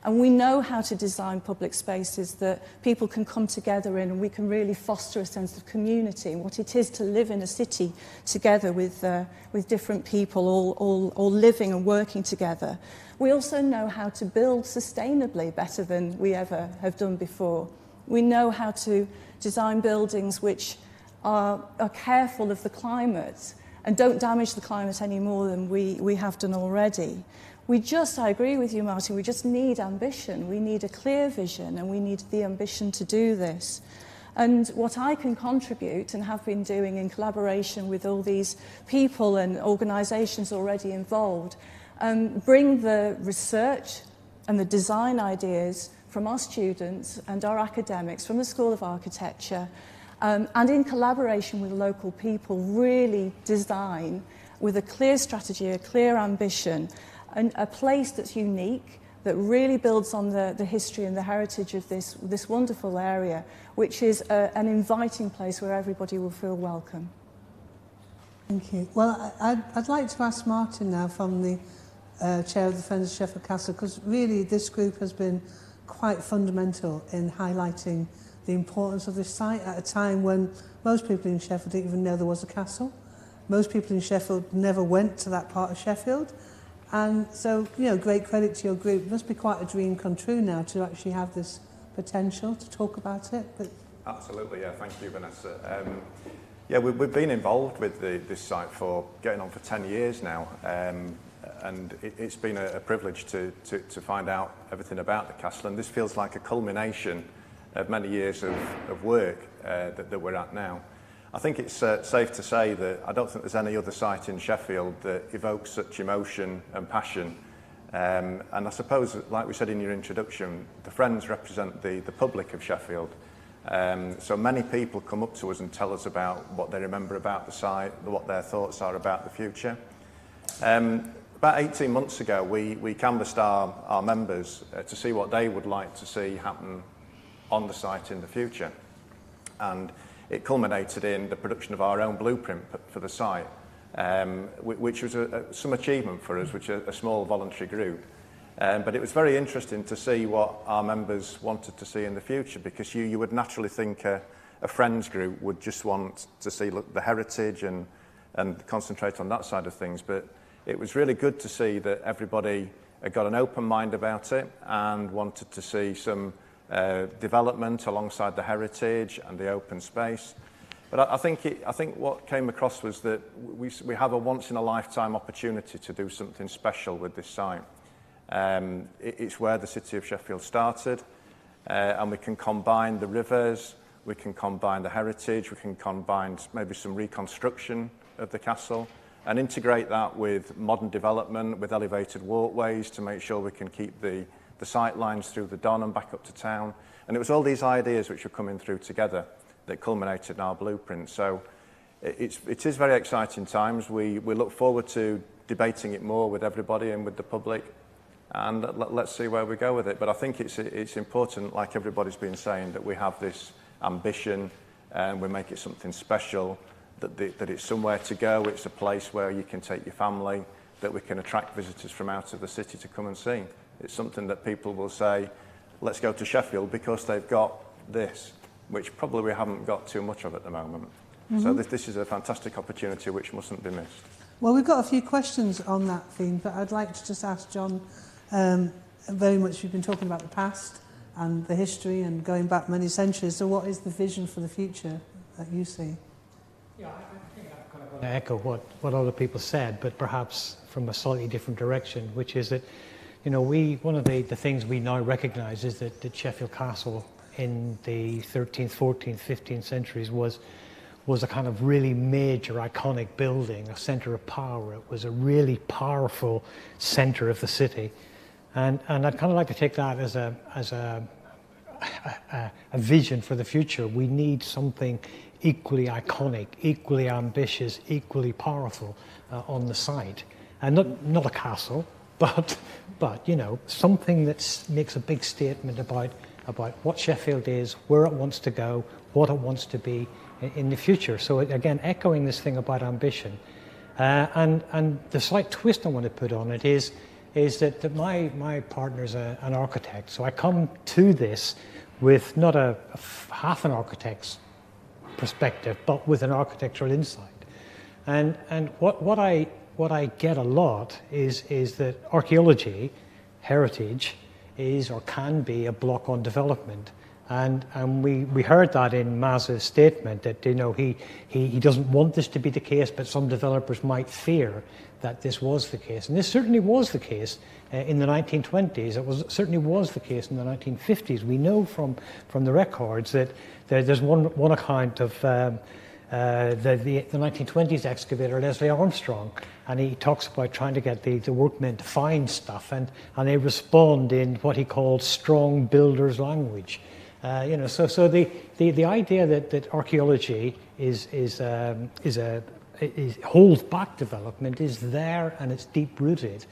And we know how to design public spaces that people can come together in, and we can really foster a sense of community and what it is to live in a city together with different people all living and working together. We also know how to build sustainably better than we ever have done before. We know how to design buildings which are careful of the climate and don't damage the climate any more than we have done already. I agree with you, Martin, we just need ambition. We need a clear vision, and we need the ambition to do this. And what I can contribute and have been doing in collaboration with all these people and organisations already involved, bring the research and the design ideas from our students and our academics from the School of Architecture, and in collaboration with local people, really design with a clear strategy, a clear ambition, and a place that's unique, that really builds on the history and the heritage of this wonderful area, which is an inviting place where everybody will feel welcome. Thank you. Well, I'd like to ask Martin now, from the chair of the Friends of Sheffield Castle, because really this group has been quite fundamental in highlighting the importance of this site at a time when most people in Sheffield didn't even know there was a castle. Most people in Sheffield never went to that part of Sheffield. And so, great credit to your group. It must be quite a dream come true now to actually have this potential to talk about it. But absolutely, yeah. Thank you, Vanessa. We've been involved with this site for getting on for 10 years now. And it's been a privilege to find out everything about the castle. And this feels like a culmination of many years of work that we're at now. I think it's safe to say that I don't think there's any other site in Sheffield that evokes such emotion and passion. And I suppose, like we said in your introduction, the Friends represent the public of Sheffield. So many people come up to us and tell us about what they remember about the site, what their thoughts are about the future. About 18 months ago, we canvassed our members to see what they would like to see happen on the site in the future. And it culminated in the production of our own blueprint for the site, which was some achievement for us, which is a small voluntary group. But it was very interesting to see what our members wanted to see in the future, because you would naturally think a Friends group would just want to see the heritage and concentrate on that side of things. But it was really good to see that everybody had got an open mind about it and wanted to see some development alongside the heritage and the open space. But I think what came across was that we have a once-in-a-lifetime opportunity to do something special with this site. It's where the city of Sheffield started, and we can combine the rivers, we can combine the heritage, we can combine maybe some reconstruction of the castle, and integrate that with modern development, with elevated walkways to make sure we can keep the sight lines through the Don and back up to town. And it was all these ideas which were coming through together that culminated in our blueprint. So it is very exciting times. We look forward to debating it more with everybody and with the public, and let's see where we go with it. But I think it's important, like everybody's been saying, that we have this ambition and we make it something special, that it's somewhere to go, it's a place where you can take your family, that we can attract visitors from out of the city to come and see. It's something that people will say, let's go to Sheffield because they've got this, which probably we haven't got too much of at the moment. Mm-hmm. So this is a fantastic opportunity which mustn't be missed. Well, we've got a few questions on that theme, but I'd like to just ask John, very much you've been talking about the past and the history and going back many centuries, so what is the vision for the future that you see? Yeah, I think I'm kind of going to echo what other people said, but perhaps from a slightly different direction, which is that, you know, one of the things we now recognise is that Sheffield Castle in the 13th, 14th, 15th centuries was a kind of really major, iconic building, a centre of power. It was a really powerful centre of the city, and I'd kind of like to take that as a vision for the future. We need something equally iconic, equally ambitious, equally powerful on the site, and not a castle, but you know, something that makes a big statement about what Sheffield is, where it wants to go, what it wants to be in the future. So again, echoing this thing about ambition, and the slight twist I want to put on it is that my partner's an architect, so I come to this with not half an architect's perspective, but with an architectural insight. And what I get a lot is that archaeology, heritage, is or can be a block on development. And we heard that in Maz's statement, that, you know, he doesn't want this to be the case, but some developers might fear that this was the case. And this certainly was the case in the 1920s. Certainly was the case in the 1950s. We know from the records that there's one account of the 1920s excavator Leslie Armstrong, and he talks about trying to get the workmen to find stuff, and they respond in what he called strong builder's language. You know, so the idea that archaeology holds back development is there, and it's deep rooted.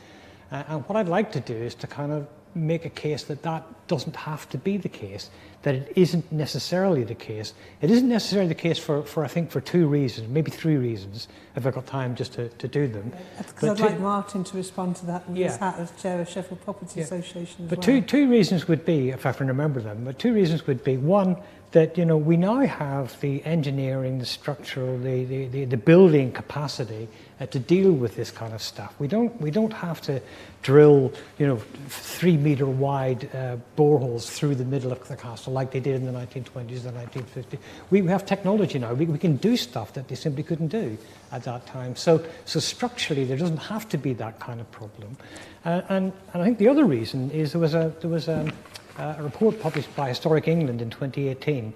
And what I'd like to do is to kind of make a case that doesn't have to be the case, that it isn't necessarily the case. It isn't necessarily the case for I think for two reasons, maybe three reasons, if I've got time just to do them. Because I'd like Martin to respond to that with his hat as chair of Sheffield Property Association as well. But two reasons would be, if I can remember them, but two reasons would be, one, that, you know, we now have the engineering, the structural, the building capacity to deal with this kind of stuff. We don't have to drill, you know, 3 metre wide boreholes through the middle of the castle like they did in the 1920s, the 1950s. We have technology now. We can do stuff that they simply couldn't do at that time. So structurally, there doesn't have to be that kind of problem. And I think the other reason is there was a report published by Historic England in 2018,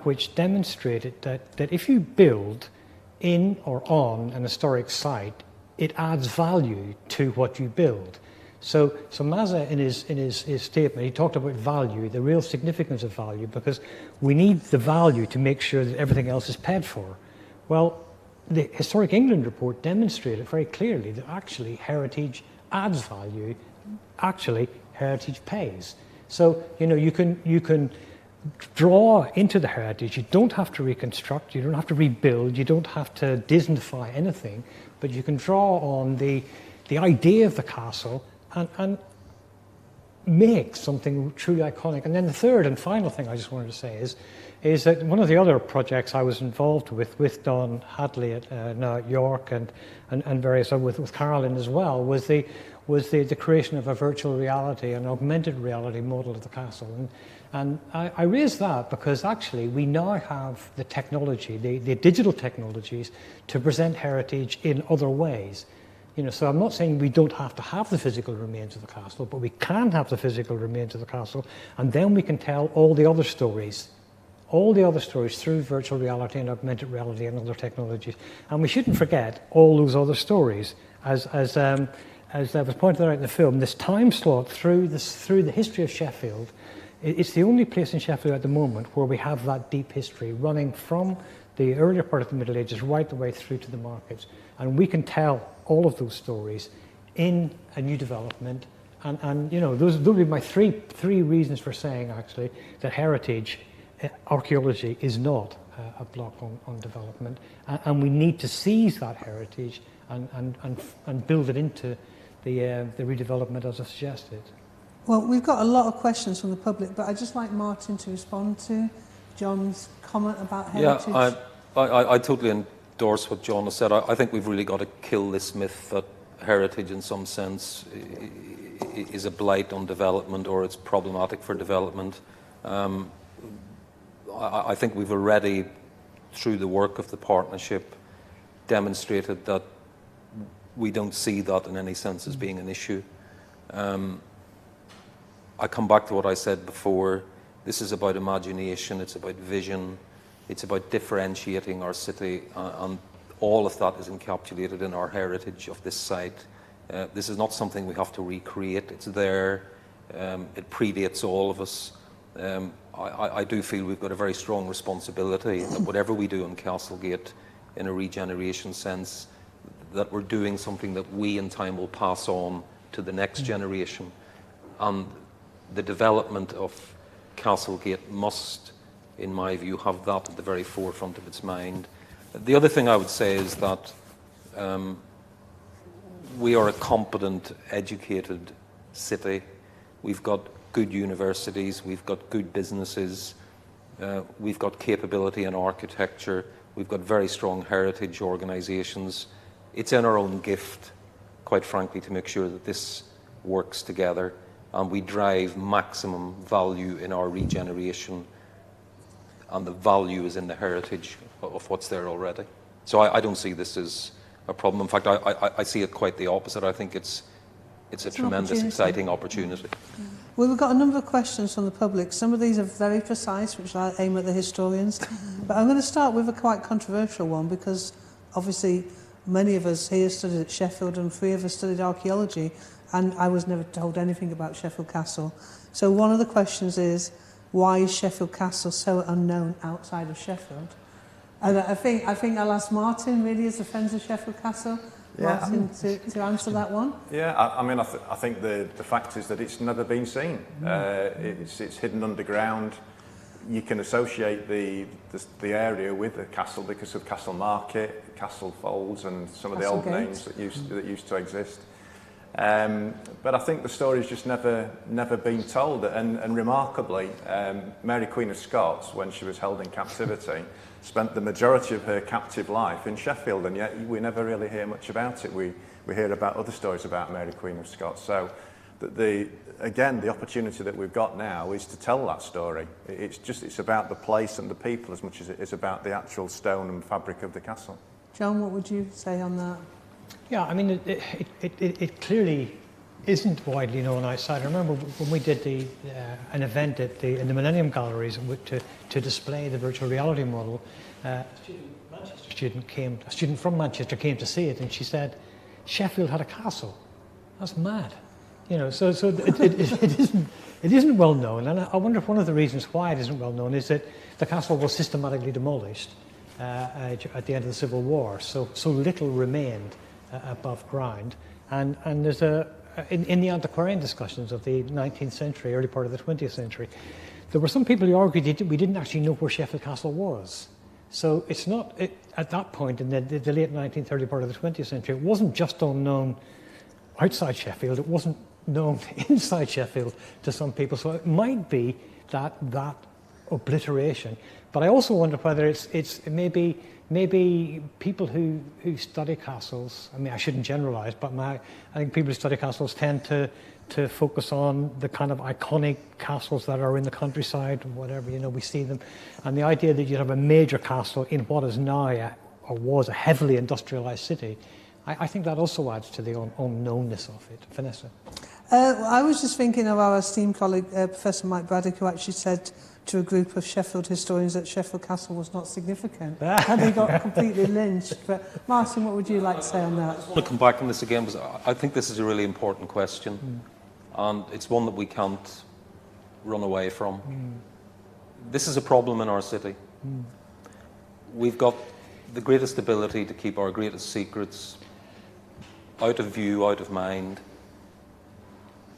which demonstrated that if you build in or on an historic site, it adds value to what you build. So Maza, in his statement, he talked about value, the real significance of value, because we need the value to make sure that everything else is paid for. Well, the Historic England report demonstrated very clearly that actually heritage adds value, actually heritage pays. So, you know, you can draw into the heritage. You don't have to reconstruct, you don't have to rebuild, you don't have to Disneyfy anything, but you can draw on the idea of the castle and make something truly iconic. And then the third and final thing I just wanted to say is that one of the other projects I was involved with Don Hadley now at York and various with Carolyn as well was the creation of a virtual reality and augmented reality model of the castle. And I raise that because actually we now have the technology, the digital technologies, to present heritage in other ways. So I'm not saying we don't have to have the physical remains of the castle, but we can have the physical remains of the castle, and then we can tell all the other stories through virtual reality and augmented reality and other technologies. And we shouldn't forget all those other stories. As was pointed out in the film, this time slot through the history of Sheffield, it's the only place in Sheffield at the moment where we have that deep history running from the earlier part of the Middle Ages right the way through to the markets. And we can tell all of those stories in a new development. And those would be my three reasons for saying, actually, that heritage, archaeology is not a block on development. And we need to seize that heritage and build it into the redevelopment as I suggested. Well, we've got a lot of questions from the public, but I'd just like Martin to respond to John's comment about heritage. Yeah, I totally endorse what John has said. I think we've really got to kill this myth that heritage in some sense is a blight on development or it's problematic for development. I think we've already, through the work of the partnership, demonstrated that we don't see that in any sense as being an issue. I come back to what I said before. This is about imagination, it's about vision, it's about differentiating our city, and all of that is encapsulated in our heritage of this site. This is not something we have to recreate, it's there, it predates all of us. I do feel we've got a very strong responsibility that whatever we do in Castlegate in a regeneration sense, that we're doing something that we in time will pass on to the next generation. And the development of Castlegate must, in my view, have that at the very forefront of its mind. The other thing I would say is that we are a competent, educated city. We've got good universities, we've got good businesses, we've got capability in architecture, we've got very strong heritage organisations. It's in our own gift, quite frankly, to make sure that this works together and we drive maximum value in our regeneration, and the value is in the heritage of what's there already. So I don't see this as a problem. In fact, I see it quite the opposite. I think it's a tremendous, exciting opportunity. Well, we've got a number of questions from the public. Some of these are very precise, which I aim at the historians. But I'm going to start with a quite controversial one because obviously many of us here studied at Sheffield and 3 of us studied archaeology, and I was never told anything about Sheffield Castle. So one of the questions is, why is Sheffield Castle so unknown outside of Sheffield? And I think I'll ask Martin, really, as a friend of Sheffield Castle, Martin, to answer that one. Yeah, I think the fact is that it's never been seen. It's hidden underground. You can associate the area with the castle because of Castle Market, Castle Folds, and some of the old names that used to exist. But I think the story's just never been told. And remarkably, Mary Queen of Scots, when she was held in captivity, spent the majority of her captive life in Sheffield, and yet we never really hear much about it. We hear about other stories about Mary Queen of Scots. So the opportunity that we've got now is to tell that story. It's about the place and the people as much as it is about the actual stone and fabric of the castle. John, what would you say on that? Yeah, I mean, it clearly isn't widely known outside. I remember when we did an event in the Millennium Galleries to display the virtual reality model, a student from Manchester came to see it, and she said, Sheffield had a castle. That's mad. So it isn't well known, and I wonder if one of the reasons why it isn't well known is that the castle was systematically demolished at the end of the Civil War, so little remained above ground, and there's in the antiquarian discussions of the 19th century, early part of the 20th century, there were some people who argued we didn't actually know where Sheffield Castle was. So it's not at that point in the late 19th, early part of the 20th century, it wasn't just unknown outside Sheffield, it wasn't known inside Sheffield to some people. So it might be that obliteration. But I also wonder whether it's maybe people who study castles. I mean, I shouldn't generalise, but I think people who study castles tend to focus on the kind of iconic castles that are in the countryside or whatever, we see them. And the idea that you'd have a major castle in what is now or was a heavily industrialised city, I think that also adds to the unknownness of it. Vanessa? I was just thinking of our esteemed colleague, Professor Mike Braddock, who actually said to a group of Sheffield historians that Sheffield Castle was not significant. And he got completely lynched. But Martin, what would you like to say on that? I want to come back on this again, because I think this is a really important question. And it's one that we can't run away from. This is a problem in our city. We've got the greatest ability to keep our greatest secrets out of view, out of mind.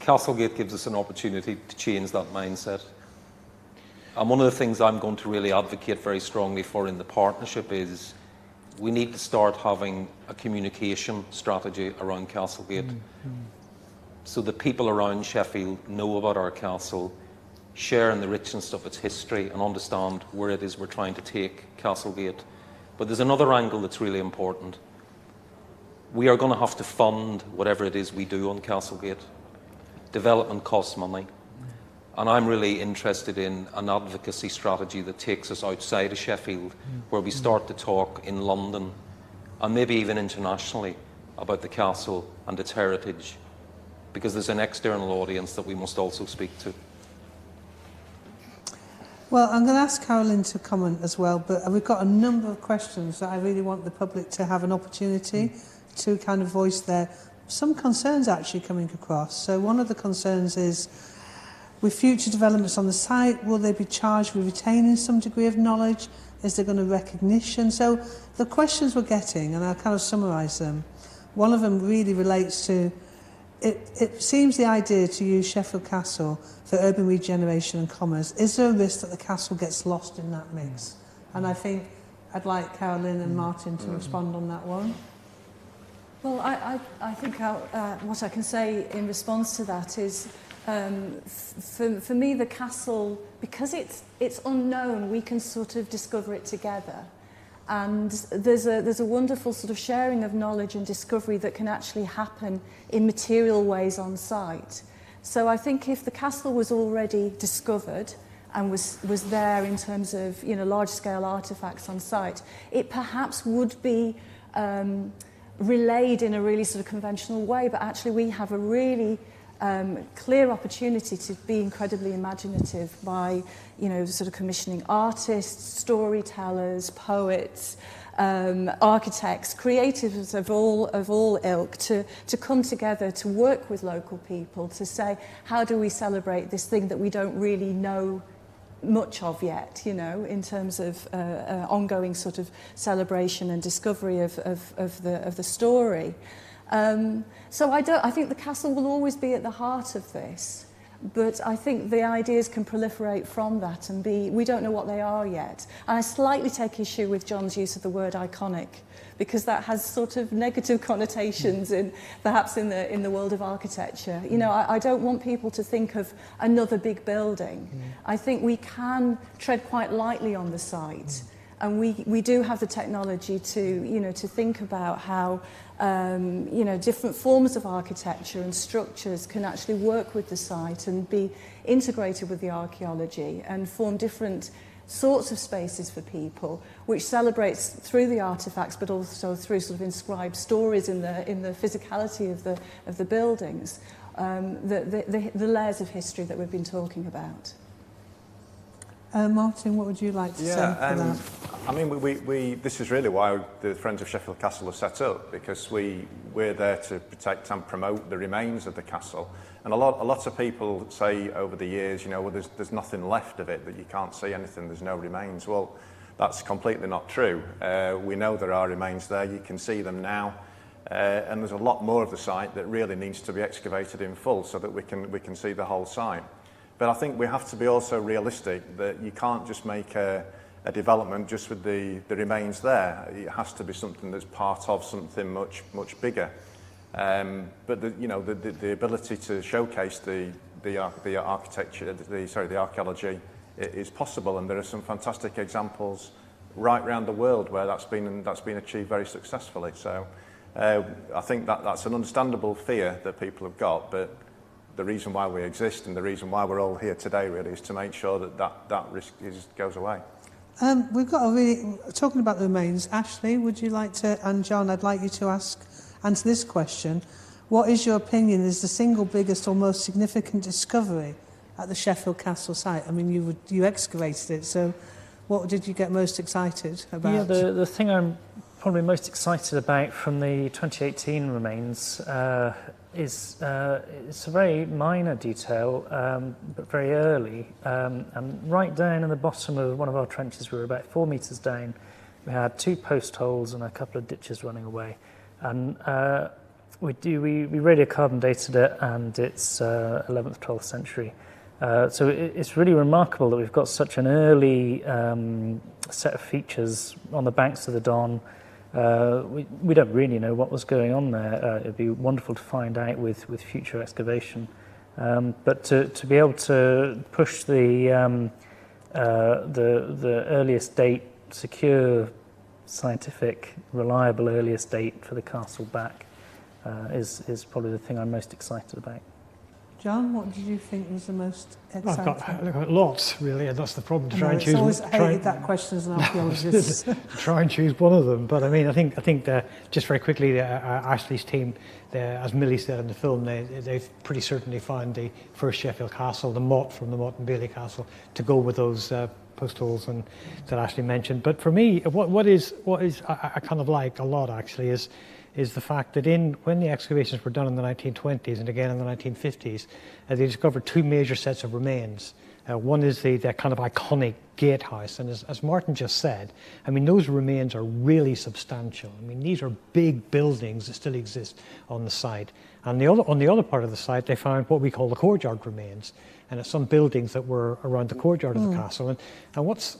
Castlegate gives us an opportunity to change that mindset. And one of the things I'm going to really advocate very strongly for in the partnership is we need to start having a communication strategy around Castlegate so that people around Sheffield know about our castle, share in the richness of its history and understand where it is we're trying to take Castlegate. But there's another angle that's really important. We are going to have to fund whatever it is we do on Castlegate. Development costs money. And I'm really interested in an advocacy strategy that takes us outside of Sheffield, where we start to talk in London and maybe even internationally about the castle and its heritage, because there's an external audience that we must also speak to. Well, I'm going to ask Carolyn to comment as well, but we've got a number of questions that I really want the public to have an opportunity to kind of voice some concerns actually coming across. So one of the concerns is, with future developments on the site, will they be charged with retaining some degree of knowledge? Is there going to be recognition? So the questions we're getting, and I'll kind of summarise them, one of them really relates to, it seems the idea to use Sheffield Castle for urban regeneration and commerce. Is there a risk that the castle gets lost in that mix? And I think I'd like Carolyn and Martin to respond on that one. Well, I think what I can say in response to that is, for me, the castle, because it's unknown, we can sort of discover it together. And there's a wonderful sort of sharing of knowledge and discovery that can actually happen in material ways on site. So I think if the castle was already discovered and was there in terms of large-scale artefacts on site, it perhaps would be relayed in a really sort of conventional way, but actually we have a really clear opportunity to be incredibly imaginative by, sort of commissioning artists, storytellers, poets, architects, creatives of all ilk to come together to work with local people to say, how do we celebrate this thing that we don't really know much of yet, in terms of ongoing sort of celebration and discovery of the story. So I think the castle will always be at the heart of this, but I think the ideas can proliferate from that and we don't know what they are yet. And I slightly take issue with John's use of the word iconic, because that has sort of negative connotations perhaps in the world of architecture. I don't want people to think of another big building. I think we can tread quite lightly on the site. And we do have the technology to think about how different forms of architecture and structures can actually work with the site and be integrated with the archaeology and form different sorts of spaces for people, which celebrates through the artifacts, but also through sort of inscribed stories in the physicality of the buildings, the layers of history that we've been talking about. Martin, what would you like to say for that? I mean, this is really why the Friends of Sheffield Castle are set up, because we're there to protect and promote the remains of the castle. And a lot of people say over the years, well, there's nothing left of it, that you can't see anything, there's no remains. Well, that's completely not true. We know there are remains there, you can see them now. And there's a lot more of the site that really needs to be excavated in full so that we can see the whole site. But I think we have to be also realistic that you can't just make a development just with the remains there. It has to be something that's part of something much bigger. But the ability to showcase the architecture, the archaeology is possible, and there are some fantastic examples right around the world where that's been achieved very successfully. So I think that's an understandable fear that people have got, but the reason why we exist and the reason why we're all here today really is to make sure that risk goes away. We've got talking about the remains. Ashley, would you like to, and John, I'd like you to answer this question. What is your opinion is the single biggest or most significant discovery at the Sheffield Castle site? I mean, you excavated it, so what did you get most excited about? Yeah, the thing I'm probably most excited about from the 2018 remains is it's a very minor detail, but very early. And right down in the bottom of one of our trenches, we were about 4 metres down. We had 2 post holes and a couple of ditches running away. And we radiocarbon dated it, and it's 11th, 12th century. So it's really remarkable that we've got such an early set of features on the banks of the Don. We don't really know what was going on there. It'd be wonderful to find out with future excavation. But to be able to push the earliest date, secure, scientific, reliable earliest date for the castle back is probably the thing I'm most excited about. John, what did you think was the most exciting? I've got lots, really, and that's the problem. To try and choose. Always hated that question as an archaeologist. Try and choose one of them, but I mean, I think just very quickly, Ashley's team, as Millie said in the film, they've pretty certainly found the first Sheffield Castle, the motte from the Motte and Bailey Castle, to go with those post holes and that Ashley mentioned. But for me, what I kind of like a lot actually is the fact that when the excavations were done in the 1920s and again in the 1950s, they discovered 2 major sets of remains. One is the kind of iconic gatehouse, and as Martin just said, I mean, those remains are really substantial. I mean, these are big buildings that still exist on the site. And on the other part of the site, they found what we call the courtyard remains, and it's some buildings that were around the courtyard of the castle. And what's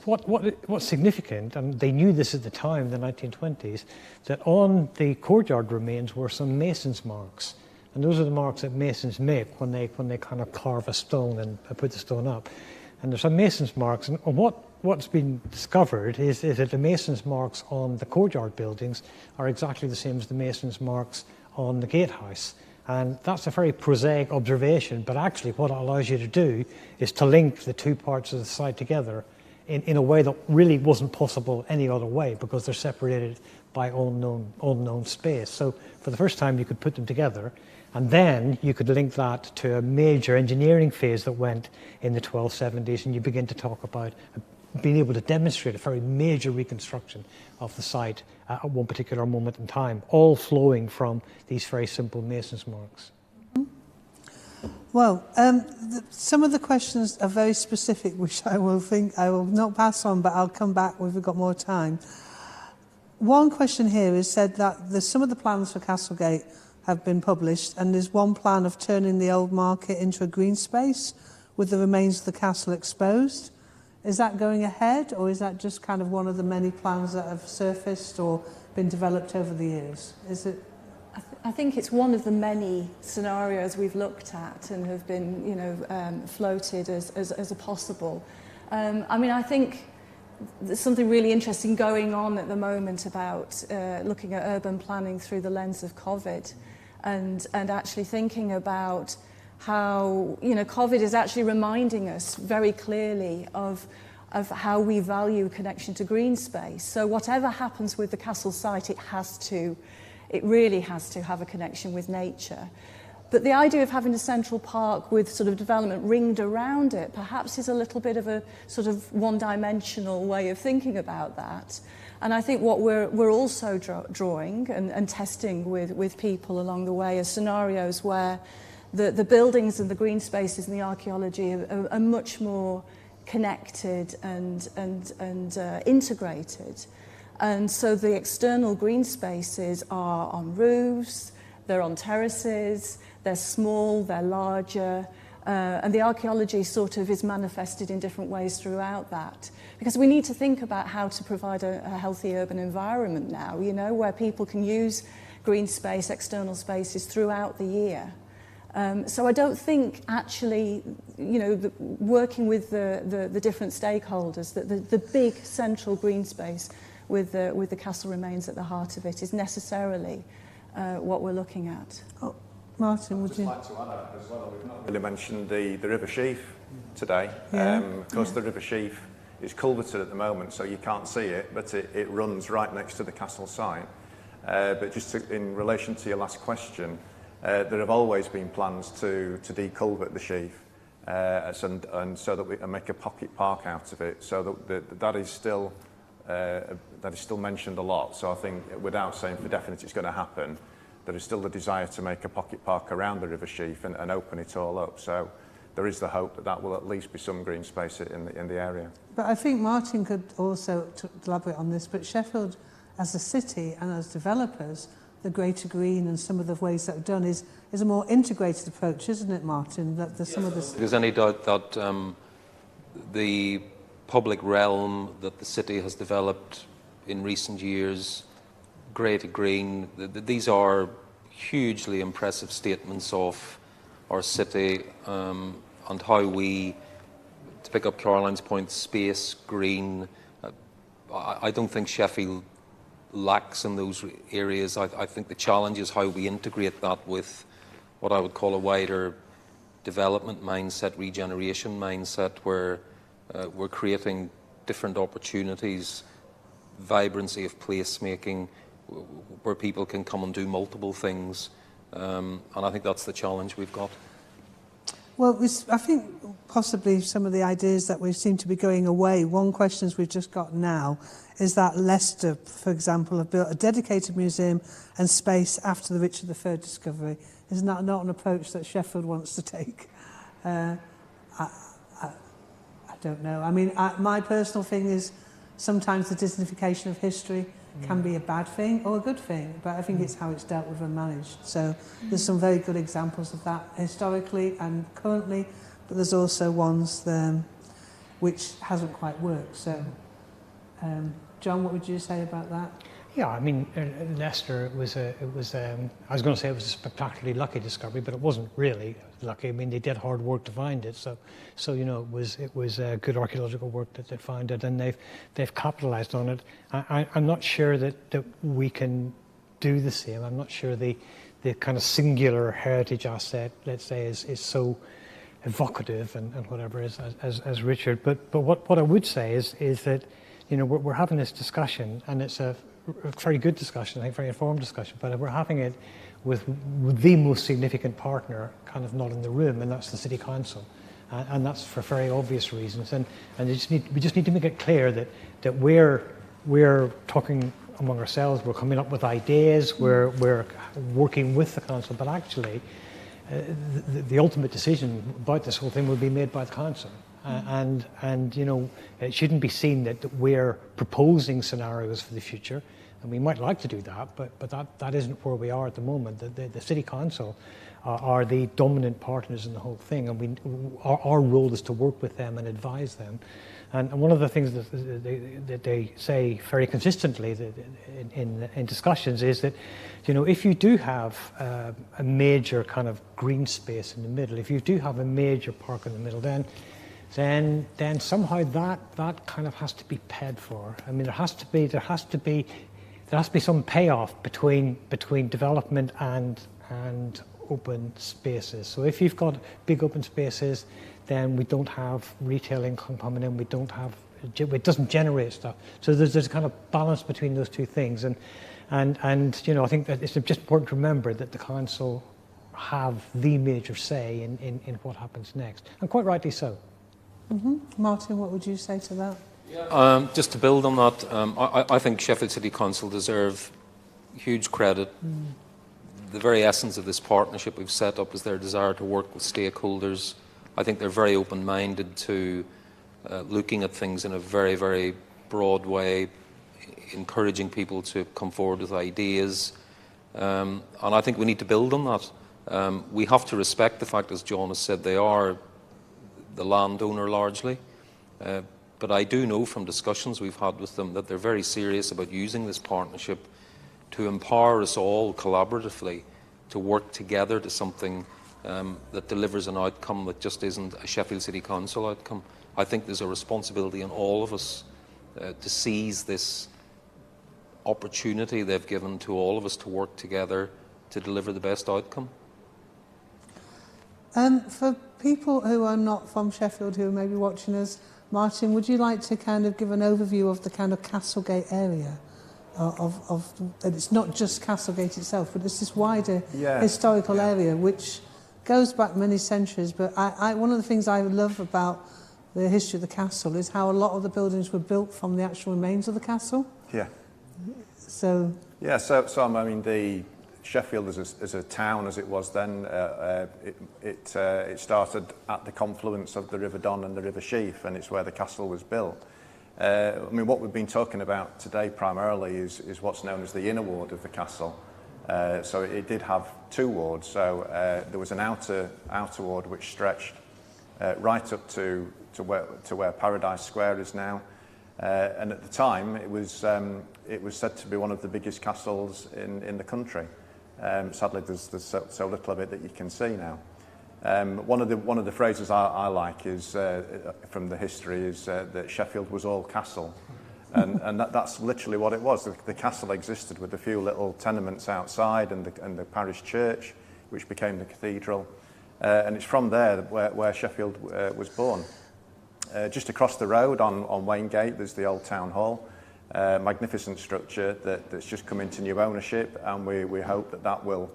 significant, and they knew this at the time, the 1920s, that on the courtyard remains were some masons' marks. And those are the marks that masons make when they kind of carve a stone and put the stone up. And there's some masons' marks. And what's been discovered is that the masons' marks on the courtyard buildings are exactly the same as the masons' marks on the gatehouse. And that's a very prosaic observation, but actually what it allows you to do is to link the 2 parts of the site together in a way that really wasn't possible any other way, because they're separated by unknown space. So for the first time you could put them together, and then you could link that to a major engineering phase that went in the 1270s, and you begin to talk about being able to demonstrate a very major reconstruction of the site at one particular moment in time, all flowing from these very simple mason's marks. Well, some of the questions are very specific, which I will not pass on, but I'll come back when we've got more time. One question here is said that some of the plans for Castlegate have been published, and there's one plan of turning the old market into a green space with the remains of the castle exposed. Is that going ahead, or is that just kind of one of the many plans that have surfaced or been developed over the years? Is it? I think it's one of the many scenarios we've looked at and have been, floated as a possible. I mean, I think there's something really interesting going on at the moment about looking at urban planning through the lens of COVID, and actually thinking about how, COVID is actually reminding us very clearly of how we value connection to green space. So whatever happens with the castle site, it really has to have a connection with nature. But the idea of having a central park with sort of development ringed around it perhaps is a little bit of a sort of one-dimensional way of thinking about that. And I think what we're also drawing and testing with people along the way are scenarios where the buildings and the green spaces and the archaeology are much more connected and integrated. And so the external green spaces are on roofs, they're on terraces, they're small, they're larger, and the archaeology sort of is manifested in different ways throughout that. Because we need to think about how to provide a healthy urban environment now, where people can use green space, external spaces throughout the year. So I don't think actually, you know, working with the different stakeholders, that the big central green space with the castle remains at the heart of it is necessarily what we're looking at. Oh, Martin, would you? I'd just like to add as well, we've not really mentioned the River Sheaf today. Yeah. Of course, the River Sheaf is culverted at the moment, so you can't see it, but it runs right next to the castle site. But just in relation to your last question, there have always been plans to deculvert the Sheaf, and so that we can make a pocket park out of it. So that is still mentioned a lot. So I think, without saying for definite it's going to happen, there is still the desire to make a pocket park around the River Sheaf and open it all up. So there is the hope that will at least be some green space in the area. But I think Martin could also elaborate on this, but Sheffield as a city and as developers, the Greater Green and some of the ways that are done is a more integrated approach, isn't it, Martin? That there's some of this. There's any doubt that the public realm that the city has developed in recent years, Greater Green, these are hugely impressive statements of our city and how we, to pick up Carolyn's point, space, green. I don't think Sheffield lacks in those areas. I think the challenge is how we integrate that with what I would call a wider development mindset, regeneration mindset, where we're creating different opportunities, vibrancy of placemaking, where people can come and do multiple things. And I think that's the challenge we've got. Well, I think possibly some of the ideas that we seem to be going away. One question we've just got now is that Leicester, for example, have built a dedicated museum and space after the Richard III discovery. Is that not an approach that Sheffield wants to take? I don't know. I mean, my personal thing is sometimes the Disneyfication of history can be a bad thing or a good thing, but I think it's how it's dealt with and managed. So there's some very good examples of that historically and currently, but there's also ones which hasn't quite worked. So, John, what would you say about that? Yeah, I mean, Leicester, I was going to say it was a spectacularly lucky discovery, but it wasn't really lucky. I mean, they did hard work to find it, so you know, it was good archaeological work that they found it, and they've capitalised on it. I'm not sure that we can do the same. I'm not sure the kind of singular heritage asset, let's say, is so evocative and whatever as Richard. But what I would say is that, you know, we're having this discussion, and it's a very good discussion, I think, very informed discussion, but we're having it with the most significant partner kind of not in the room, and that's the City Council. And that's for very obvious reasons. And we just need to make it clear that we're talking among ourselves, we're coming up with ideas, we're working with the council, but actually the ultimate decision about this whole thing will be made by the council. And you know, it shouldn't be seen that we're proposing scenarios for the future, and we might like to do that, but that isn't where we are at the moment. The City Council are the dominant partners in the whole thing, and our role is to work with them and advise them. And one of the things that they say very consistently in discussions is that, you know, if you do have a major kind of green space in the middle, if you do have a major park in the middle, then somehow that kind of has to be paid for. I mean, there has to be some payoff between development and open spaces. So if you've got big open spaces, then we don't have retail income coming in. It doesn't generate stuff. So there's a kind of balance between those two things. And you know, I think that it's just important to remember that the council have the major say in what happens next, and quite rightly so. Mm-hmm. Martin, what would you say to that? Just to build on that, I think Sheffield City Council deserve huge credit. The very essence of this partnership we've set up is their desire to work with stakeholders. I think they're very open-minded to looking at things in a very, very broad way, encouraging people to come forward with ideas. And I think we need to build on that. We have to respect the fact, as John has said, they are the landowner largely. But I do know from discussions we've had with them that they're very serious about using this partnership to empower us all collaboratively to work together to something that delivers an outcome that just isn't a Sheffield City Council outcome. I think there's a responsibility in all of us to seize this opportunity they've given to all of us to work together to deliver the best outcome. For people who are not from Sheffield who are maybe watching us, Martin, would you like to kind of give an overview of the kind of Castlegate area? And it's not just Castlegate itself, but it's this wider historical area which goes back many centuries. But one of the things I love about the history of the castle is how a lot of the buildings were built from the actual remains of the castle. Yeah. So I mean, the Sheffield as a town, as it was then, it started at the confluence of the River Don and the River Sheaf, and it's where the castle was built. I mean, what we've been talking about today primarily is what's known as the inner ward of the castle. So it did have two wards. So there was an outer ward which stretched right up to where Paradise Square is now. And at the time, it was said to be one of the biggest castles in the country. Sadly, there's so little of it that you can see now. One of the phrases I like is from the history is that Sheffield was all castle, and that's literally what it was. The castle existed with a few little tenements outside and the parish church, which became the cathedral, and it's from there where Sheffield was born. Just across the road on Waingate, there's the old town hall. Magnificent structure that's just come into new ownership, and we hope that will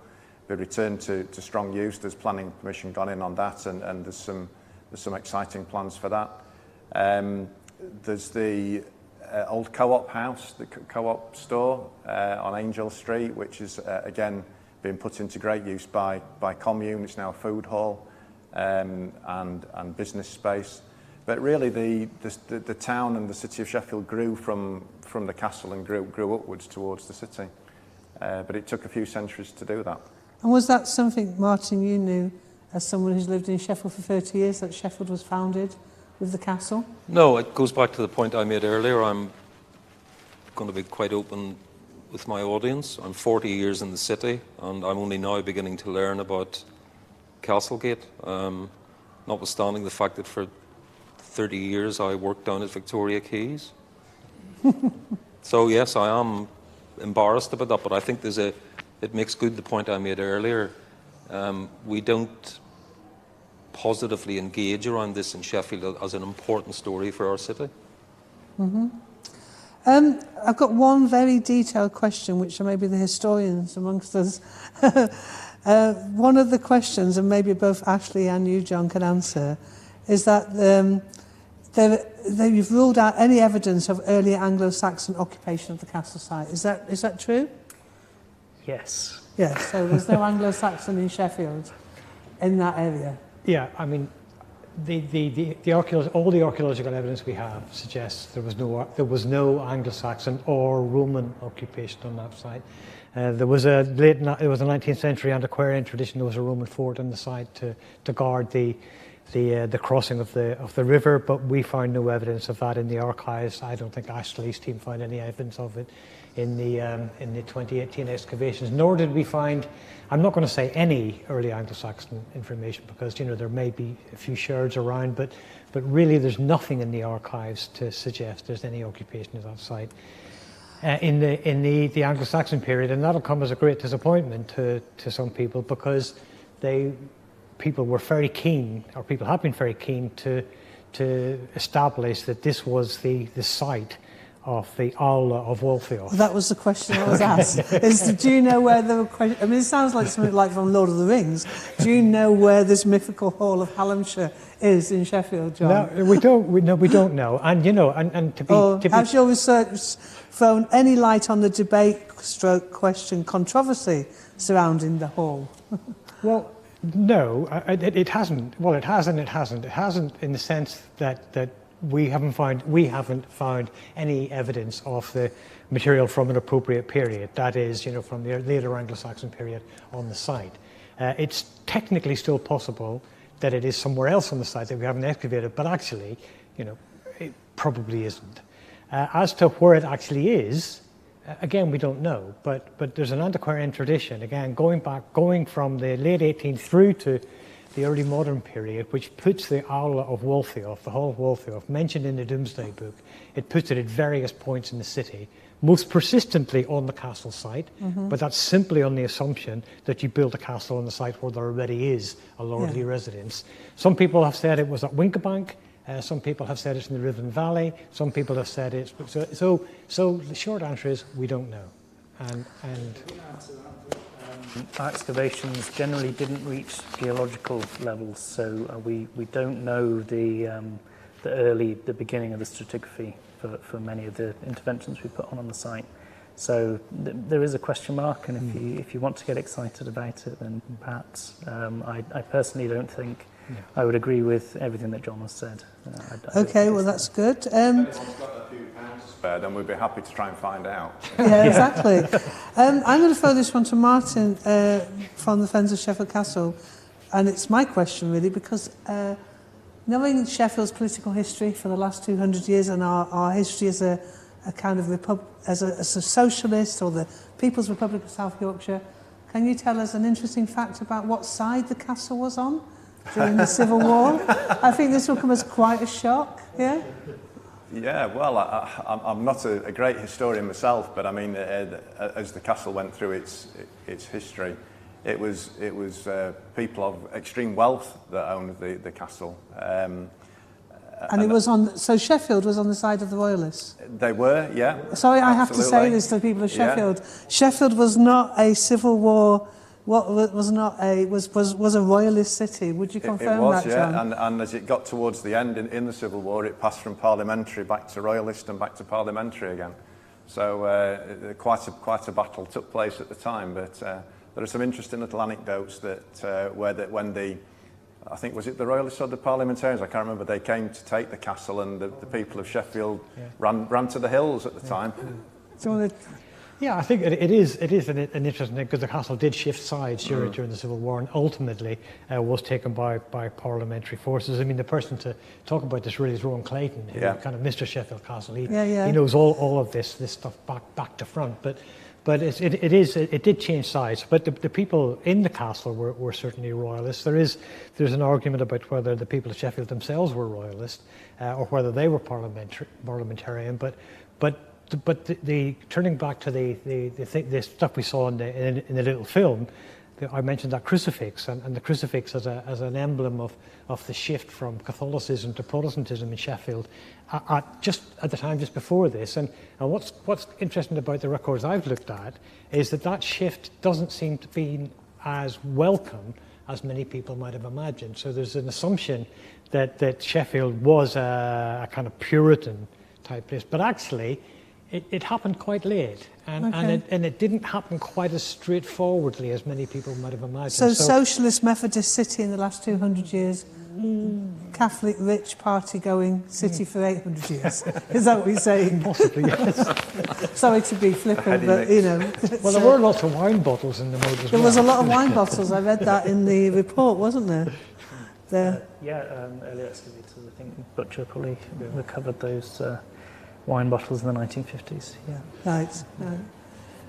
be returned to strong use. There's planning permission gone in on that, and there's some exciting plans for that. There's the old co-op house, the co-op store on Angel Street, which is again being put into great use by Commune. It's now a food hall and business space. But really, the town and the city of Sheffield grew from the castle and grew upwards towards the city. But it took a few centuries to do that. And was that something, Martin, you knew as someone who's lived in Sheffield for 30 years, that Sheffield was founded with the castle? No, it goes back to the point I made earlier. I'm going to be quite open with my audience. I'm 40 years in the city, and I'm only now beginning to learn about Castlegate, notwithstanding the fact that for 30 years I worked down at Victoria Quays. So yes, I am embarrassed about that, but I think it makes good the point I made earlier. We don't positively engage around this in Sheffield as an important story for our city. Mm-hmm. I've got one very detailed question, which maybe the historians amongst us. One of the questions, and maybe both Ashley and you, John, can answer, is that you've ruled out any evidence of early Anglo-Saxon occupation of the castle site. Is that true? Yes. Yes, so there's no Anglo-Saxon in Sheffield in that area. Yeah, I mean, all the archaeological evidence we have suggests there was no Anglo-Saxon or Roman occupation on that site. There was a 19th century antiquarian tradition. There was a Roman fort on the site to guard the crossing of the river, but we found no evidence of that in the archives. I don't think Ashley's team found any evidence of it in the 2018 excavations. Nor did we find, I'm not going to say any early Anglo-Saxon information, because there may be a few sherds around, but really there's nothing in the archives to suggest there's any occupation of that site in the Anglo-Saxon period, and that'll come as a great disappointment to some people, because people were very keen, or people have been very keen to establish that this was the site of the Aula of Waltheof. That was the question I was asked. Do you know where it sounds like something like from Lord of the Rings. Do you know where this mythical hall of Hallamshire is in Sheffield, John? No, we don't know. And and to be has your research thrown any light on the debate, question, controversy surrounding the hall? Well, no, it hasn't. Well, it has and it hasn't. It hasn't in the sense that we haven't found any evidence of the material from an appropriate period. That is, from the later Anglo-Saxon period on the site. It's technically still possible that it is somewhere else on the site that we haven't excavated, but actually, it probably isn't. As to where it actually is, Again, we don't know, but there's an antiquarian tradition, again, going from the late 18th through to the early modern period, which puts the Aula of Waltheof, the Hall of Waltheof, mentioned in the Domesday Book. It puts it at various points in the city, most persistently on the castle site, but that's simply on the assumption that you build a castle on the site where there already is a lordly residence. Some people have said it was at Wincobank. Some people have said it's in the Riven Valley. Some people have said it's... So the short answer is we don't know. And our excavations generally didn't reach geological levels, so we don't know the beginning of the stratigraphy for many of the interventions we put on the site. So there is a question mark, and if you want to get excited about it, then perhaps I personally don't think I would agree with everything that John has said. Okay, well that's good. If anyone's got a few pounds spare, then we'd be happy to try and find out. Yeah, exactly. I'm going to throw this one to Martin from the Friends of Sheffield Castle, and it's my question really, because knowing Sheffield's political history for the last 200 years and our history as a kind of as a socialist, or the People's Republic of South Yorkshire, can you tell us an interesting fact about what side the castle was on during the Civil War? I think this will come as quite a shock, yeah? Yeah, well, I'm not a great historian myself, but I mean, as the castle went through its history, it was people of extreme wealth that owned the castle. And it was on, so Sheffield was on the side of the Royalists? They were, yeah. Sorry, I have to say this to the people of Sheffield. Yeah. Sheffield was not a Civil War, was a Royalist city. Would you confirm that, John? It was, yeah, and as it got towards the end in the Civil War, it passed from parliamentary back to Royalist and back to parliamentary again. So quite a battle took place at the time, but there are some interesting little anecdotes that when I think, was it the Royalists or the Parliamentarians? I can't remember. They came to take the castle, and the people of Sheffield ran to the hills at the time. Yeah, I think it is an interesting thing, because the castle did shift sides during the Civil War, and ultimately was taken by parliamentary forces. I mean, the person to talk about this really is Rowan Clayton, who kind of Mr. Sheffield Castle. He knows all of this stuff back to front, but it did change sides. But the people in the castle were certainly royalists. There's an argument about whether the people of Sheffield themselves were royalist or whether they were parliamentarian. But the turning back to the stuff we saw in the little film, I mentioned that crucifix, and the crucifix as an emblem of the shift from Catholicism to Protestantism in Sheffield just at the time just before this. And what's interesting about the records I've looked at is that shift doesn't seem to be as welcome as many people might have imagined. So there's an assumption that Sheffield was a kind of Puritan type place, but actually it happened quite late, and it didn't happen quite as straightforwardly as many people might have imagined. So socialist Methodist city in the last 200 years, Catholic rich party going city for 800 years. Is that what you're saying? Possibly, yes. Sorry to be flippant, but you know. Well, there were lots of wine bottles in the moat as well. There was a lot of wine bottles. I read that in the report, wasn't there? Earlier excavators, I think Butcher probably recovered those wine bottles in the 1950s. Yeah. Right.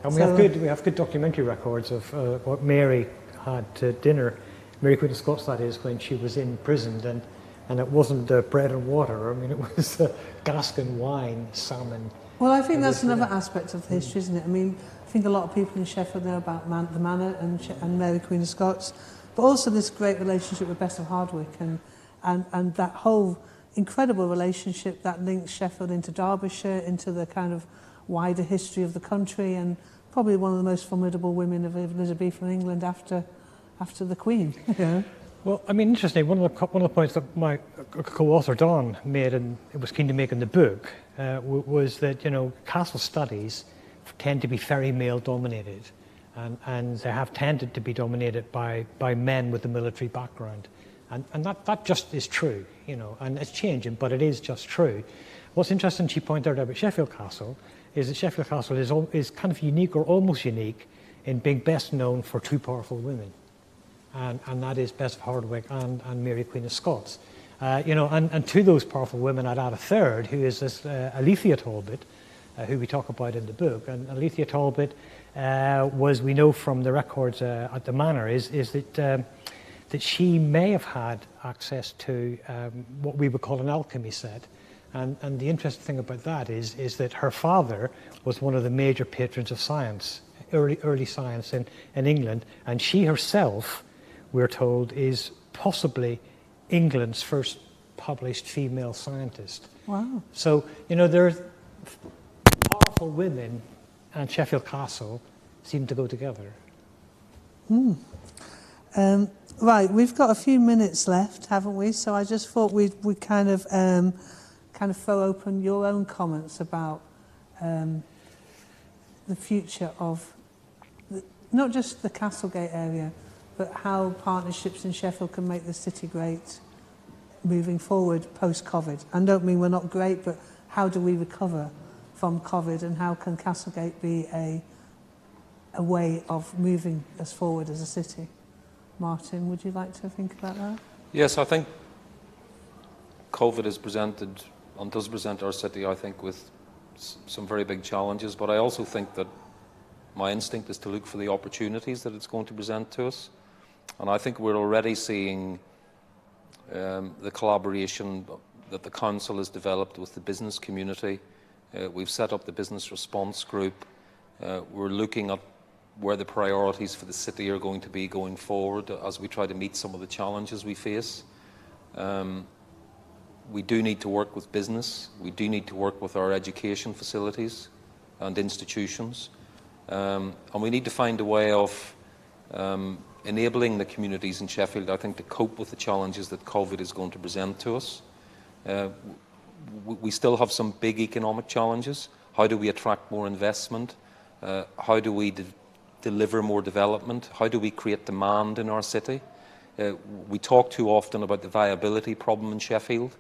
And we have good documentary records of what Mary had to dinner, Mary Queen of Scots, that is, when she was imprisoned, and it wasn't bread and water. I mean, it was Gascon wine, salmon. Well, I think that's another aspect of the history, isn't it? I mean, I think a lot of people in Sheffield know about the manor and Mary Queen of Scots, but also this great relationship with Bess of Hardwick and that whole incredible relationship that links Sheffield into Derbyshire, into the kind of wider history of the country, and probably one of the most formidable women of Elizabethan England after the Queen. Well, I mean, interestingly, one of the points that my co-author Don made, and it was keen to make in the book, was that castle studies tend to be very male dominated, and they have tended to be dominated by men with a military background. And that just is true, and it's changing, but it is just true. What's interesting, she pointed out about Sheffield Castle, is that Sheffield Castle is kind of unique, or almost unique, in being best known for two powerful women. And that is Bess of Hardwick and Mary Queen of Scots. And to those powerful women, I'd add a third, who is this Alethea Talbot, who we talk about in the book. And Alethea Talbot was, we know from the records at the manor, is that she may have had access to what we would call an alchemy set. And the interesting thing about that is that her father was one of the major patrons of science, early science in England, and she herself, we're told, is possibly England's first published female scientist. Wow. So, you know, there's powerful women and Sheffield Castle seem to go together. Right, we've got a few minutes left, haven't we? So I just thought we'd kind of throw open your own comments about the future of not just the Castlegate area, but how partnerships in Sheffield can make the city great moving forward post-COVID. I don't mean we're not great, but how do we recover from COVID, and how can Castlegate be a way of moving us forward as a city? Martin, would you like to think about that? Yes, I think COVID has presented and does present our city, I think, with some very big challenges, but I also think that my instinct is to look for the opportunities that it's going to present to us. And I think we're already seeing the collaboration that the council has developed with the business community. We've set up the business response group. We're looking at where the priorities for the city are going to be going forward as we try to meet some of the challenges we face. We do need to work with business. We do need to work with our education facilities and institutions. And we need to find a way of enabling the communities in Sheffield, I think, to cope with the challenges that COVID is going to present to us. We still have some big economic challenges. How do we attract more investment? How do we deliver more development? How do we create demand in our city? We talk too often about the viability problem in Sheffield.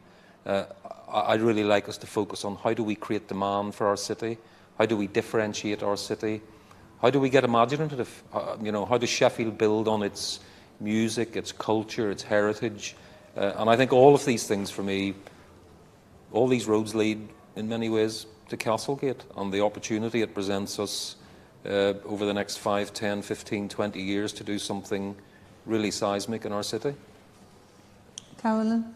I'd really like us to focus on how do we create demand for our city? How do we differentiate our city? How do we get imaginative? How does Sheffield build on its music, its culture, its heritage? And I think all of these things, for me, all these roads lead in many ways to Castlegate and the opportunity it presents us over the next 5, 10, 15, 20 years to do something really seismic in our city. Carolyn?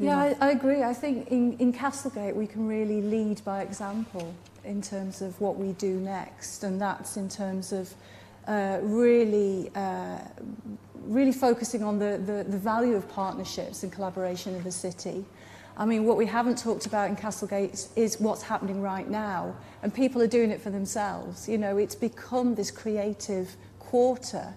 I agree. I think in Castlegate we can really lead by example in terms of what we do next, and that's in terms of really focusing on the value of partnerships and collaboration in the city. I mean, what we haven't talked about in Castlegate is what's happening right now, and people are doing it for themselves. You know, it's become this creative quarter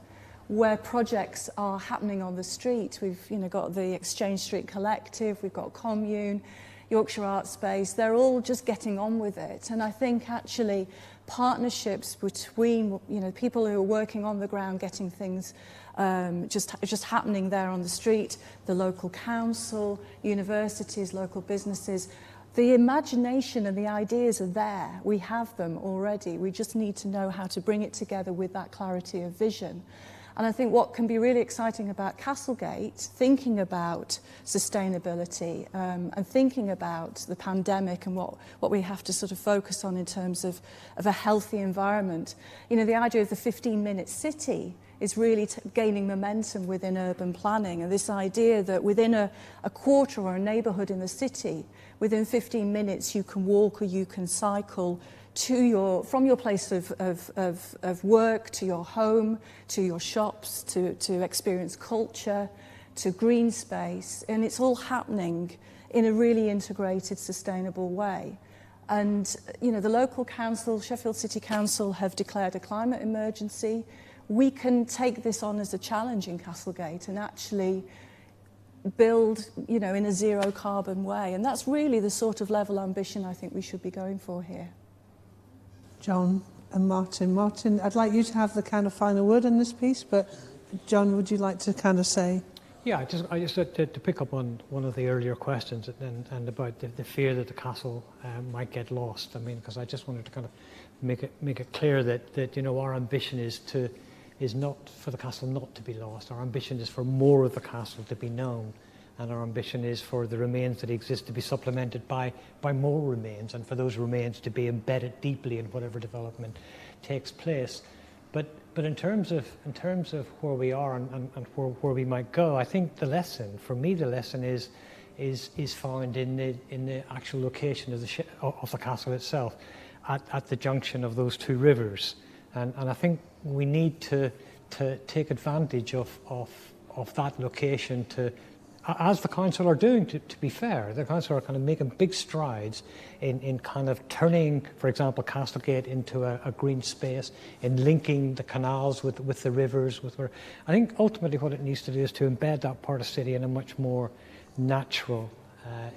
where projects are happening on the street. We've got the Exchange Street Collective, we've got Commune, Yorkshire Art Space. They're all just getting on with it. And I think actually partnerships between people who are working on the ground, getting things just happening there on the street, the local council, universities, local businesses. The imagination and the ideas are there. We have them already. We just need to know how to bring it together with that clarity of vision. And I think what can be really exciting about Castlegate, thinking about sustainability and thinking about the pandemic and what we have to sort of focus on in terms of a healthy environment. The idea of the 15-minute city is really gaining momentum within urban planning. And this idea that within a quarter or a neighbourhood in the city, within 15 minutes you can walk or you can cycle from your place of work to your home, to your shops, to experience culture, to green space, and it's all happening in a really integrated, sustainable way. And the local council, Sheffield City Council, have declared a climate emergency. We can take this on as a challenge in Castlegate and actually build, in a zero carbon way, and that's really the sort of level ambition I think we should be going for here. John and Martin. Martin, I'd like you to have the kind of final word on this piece, but John, would you like to kind of say? Yeah, I just to pick up on one of the earlier questions and about the fear that the castle might get lost. I mean, because I just wanted to kind of make it clear that our ambition is not for the castle not to be lost. Our ambition is for more of the castle to be known, and our ambition is for the remains that exist to be supplemented by more remains, and for those remains to be embedded deeply in whatever development takes place. But in terms of where we are and where we might go, I think the lesson is found in the actual location of the castle itself, at the junction of those two rivers, and I think we need to take advantage of that location to, as the council are doing, to be fair. The council are kind of making big strides in kind of turning, for example, Castlegate into a green space, in linking the canals with the rivers. I think ultimately what it needs to do is to embed that part of the city in a much more natural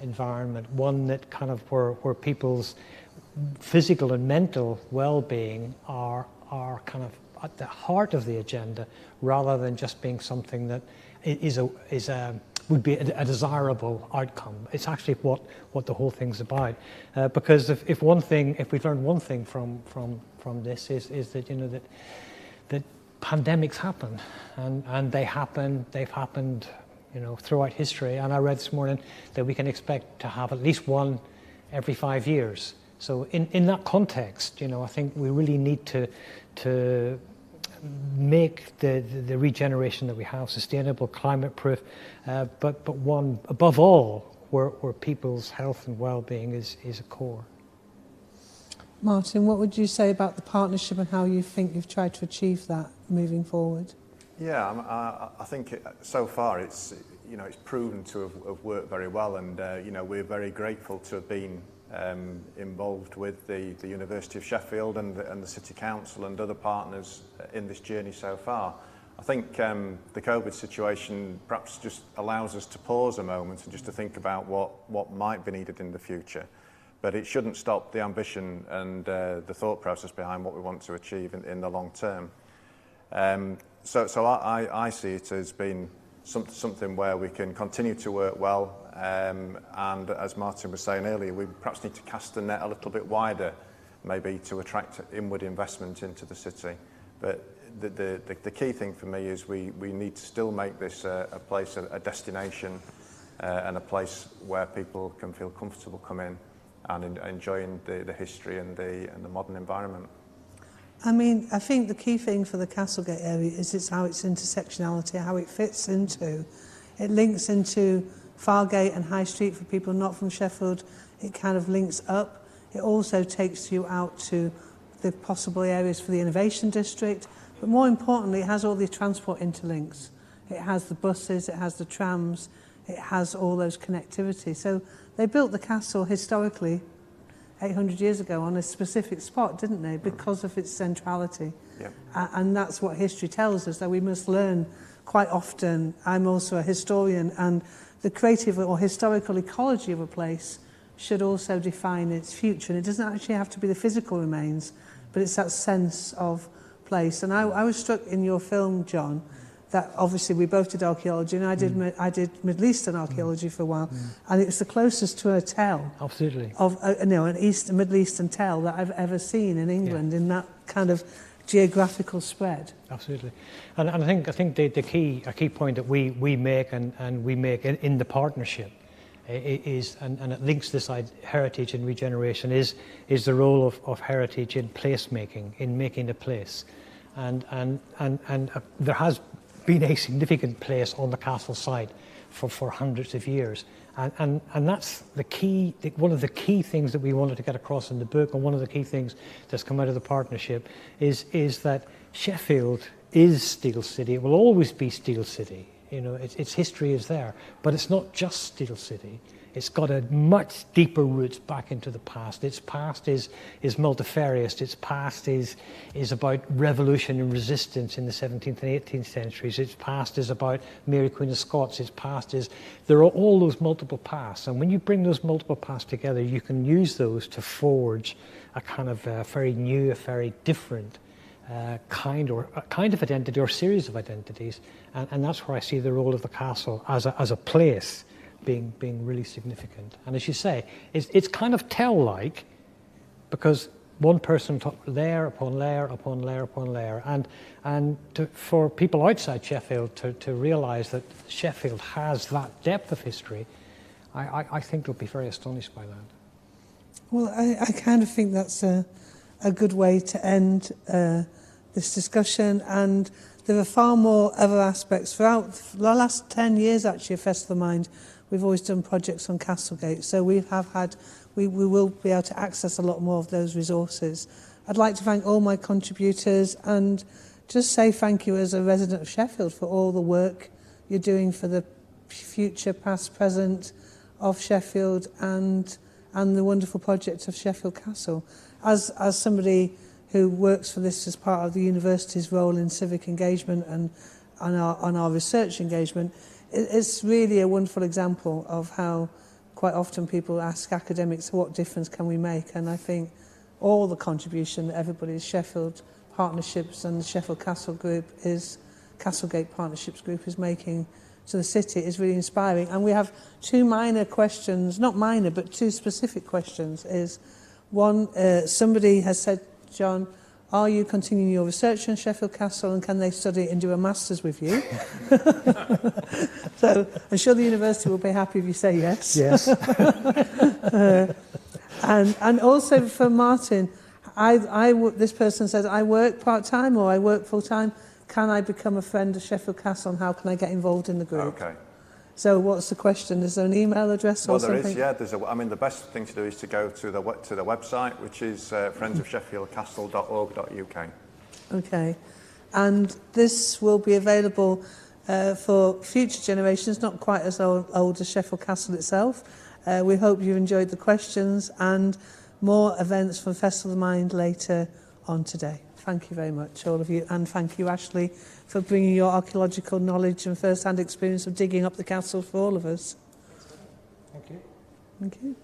environment, one that kind of where people's physical and mental well-being are kind of at the heart of the agenda, rather than just being something that would be a desirable outcome. It's actually what the whole thing's about. Because if we've learned one thing from this is that that pandemics happen, and they've happened throughout history. And I read this morning that we can expect to have at least one every 5 years. So in that context, I think we really need to make the regeneration that we have sustainable, climate-proof, but one above all where people's health and well-being is a core. Martin, what would you say about the partnership and how you think you've tried to achieve that moving forward? Yeah, I think so far it's proven to have worked very well, and we're very grateful to have been involved with the University of Sheffield and the City Council and other partners in this journey so far. I think the COVID situation perhaps just allows us to pause a moment and just to think about what might be needed in the future. But it shouldn't stop the ambition and the thought process behind what we want to achieve in the long term. So I see it as being something where we can continue to work well, and as Martin was saying earlier, we perhaps need to cast the net a little bit wider, maybe to attract inward investment into the city. But the key thing for me is we need to still make this a place, a destination, and a place where people can feel comfortable coming and enjoying the history and the modern environment. I mean, I think the key thing for the Castlegate area is how its intersectionality, how it fits into. It links into Fargate and High Street for people not from Sheffield. It kind of links up. It also takes you out to the possible areas for the Innovation District. But more importantly, it has all the transport interlinks. It has the buses, it has the trams, it has all those connectivity. So they built the castle historically 800 years ago on a specific spot, didn't they? Because of its centrality. Yep. And that's what history tells us, that we must learn quite often. I'm also a historian, and the creative or historical ecology of a place should also define its future. And it doesn't actually have to be the physical remains, but it's that sense of place. And I was struck in your film, John, that obviously we both did archaeology, and I did Middle Eastern archaeology for a while, and it was the closest to a tell. Absolutely. Of a Middle Eastern tell that I've ever seen in England, in that kind of geographical spread. Absolutely. And I think the key point that we make and we make in the partnership is, and it links this heritage and regeneration, is the role of heritage in placemaking, in making a place. And there has been a significant place on the castle site for hundreds of years, and that's the key. One of the key things that we wanted to get across in the book, and one of the key things that's come out of the partnership, is that Sheffield is Steel City. It will always be Steel City. Its history is there, but it's not just Steel City. It's got a much deeper roots back into the past. Its past is multifarious. Its past is about revolution and resistance in the 17th and 18th centuries. Its past is about Mary Queen of Scots. Its past there are all those multiple pasts. And when you bring those multiple pasts together, you can use those to forge a kind of very new, a very different kind of identity, or series of identities. And that's where I see the role of the castle as a place being really significant. And as you say, it's kind of tell-like, because one person layer upon layer upon layer upon layer. And for people outside Sheffield to realise that Sheffield has that depth of history, I think they'll be very astonished by that. Well, I kind of think that's a good way to end this discussion, and there are far more other aspects. Throughout the last 10 years, actually, of Festival of the Mind, we've always done projects on Castlegate, so we will be able to access a lot more of those resources. I'd like to thank all my contributors and just say thank you as a resident of Sheffield for all the work you're doing for the future, past, present of Sheffield and the wonderful project of Sheffield Castle. As somebody who works for this as part of the university's role in civic engagement and on our research engagement, it's really a wonderful example of how quite often people ask academics, what difference can we make? And I think all the contribution that everybody's Sheffield Partnerships and the Sheffield Castle Group Castlegate Partnerships Group is making to the city is really inspiring. And we have two minor questions, not minor, but two specific questions. Is one, somebody has said, John, are you continuing your research on Sheffield Castle and can they study and do a master's with you? So I'm sure the university will be happy if you say yes. Yes. And also for Martin, this person says, I work part-time or I work full-time. Can I become a friend of Sheffield Castle and how can I get involved in the group? Okay. So what's the question? Is there an email address or something? Well, there is, yeah. I mean, the best thing to do is to go to the website, which is friendsofsheffieldcastle.org.uk. Okay. And this will be available for future generations, not quite as old as Sheffield Castle itself. We hope you enjoyed the questions and more events from Festival of the Mind later on today. Thank you very much, all of you, and thank you, Ashley, for bringing your archaeological knowledge and first-hand experience of digging up the castle for all of us. Thank you. Thank you.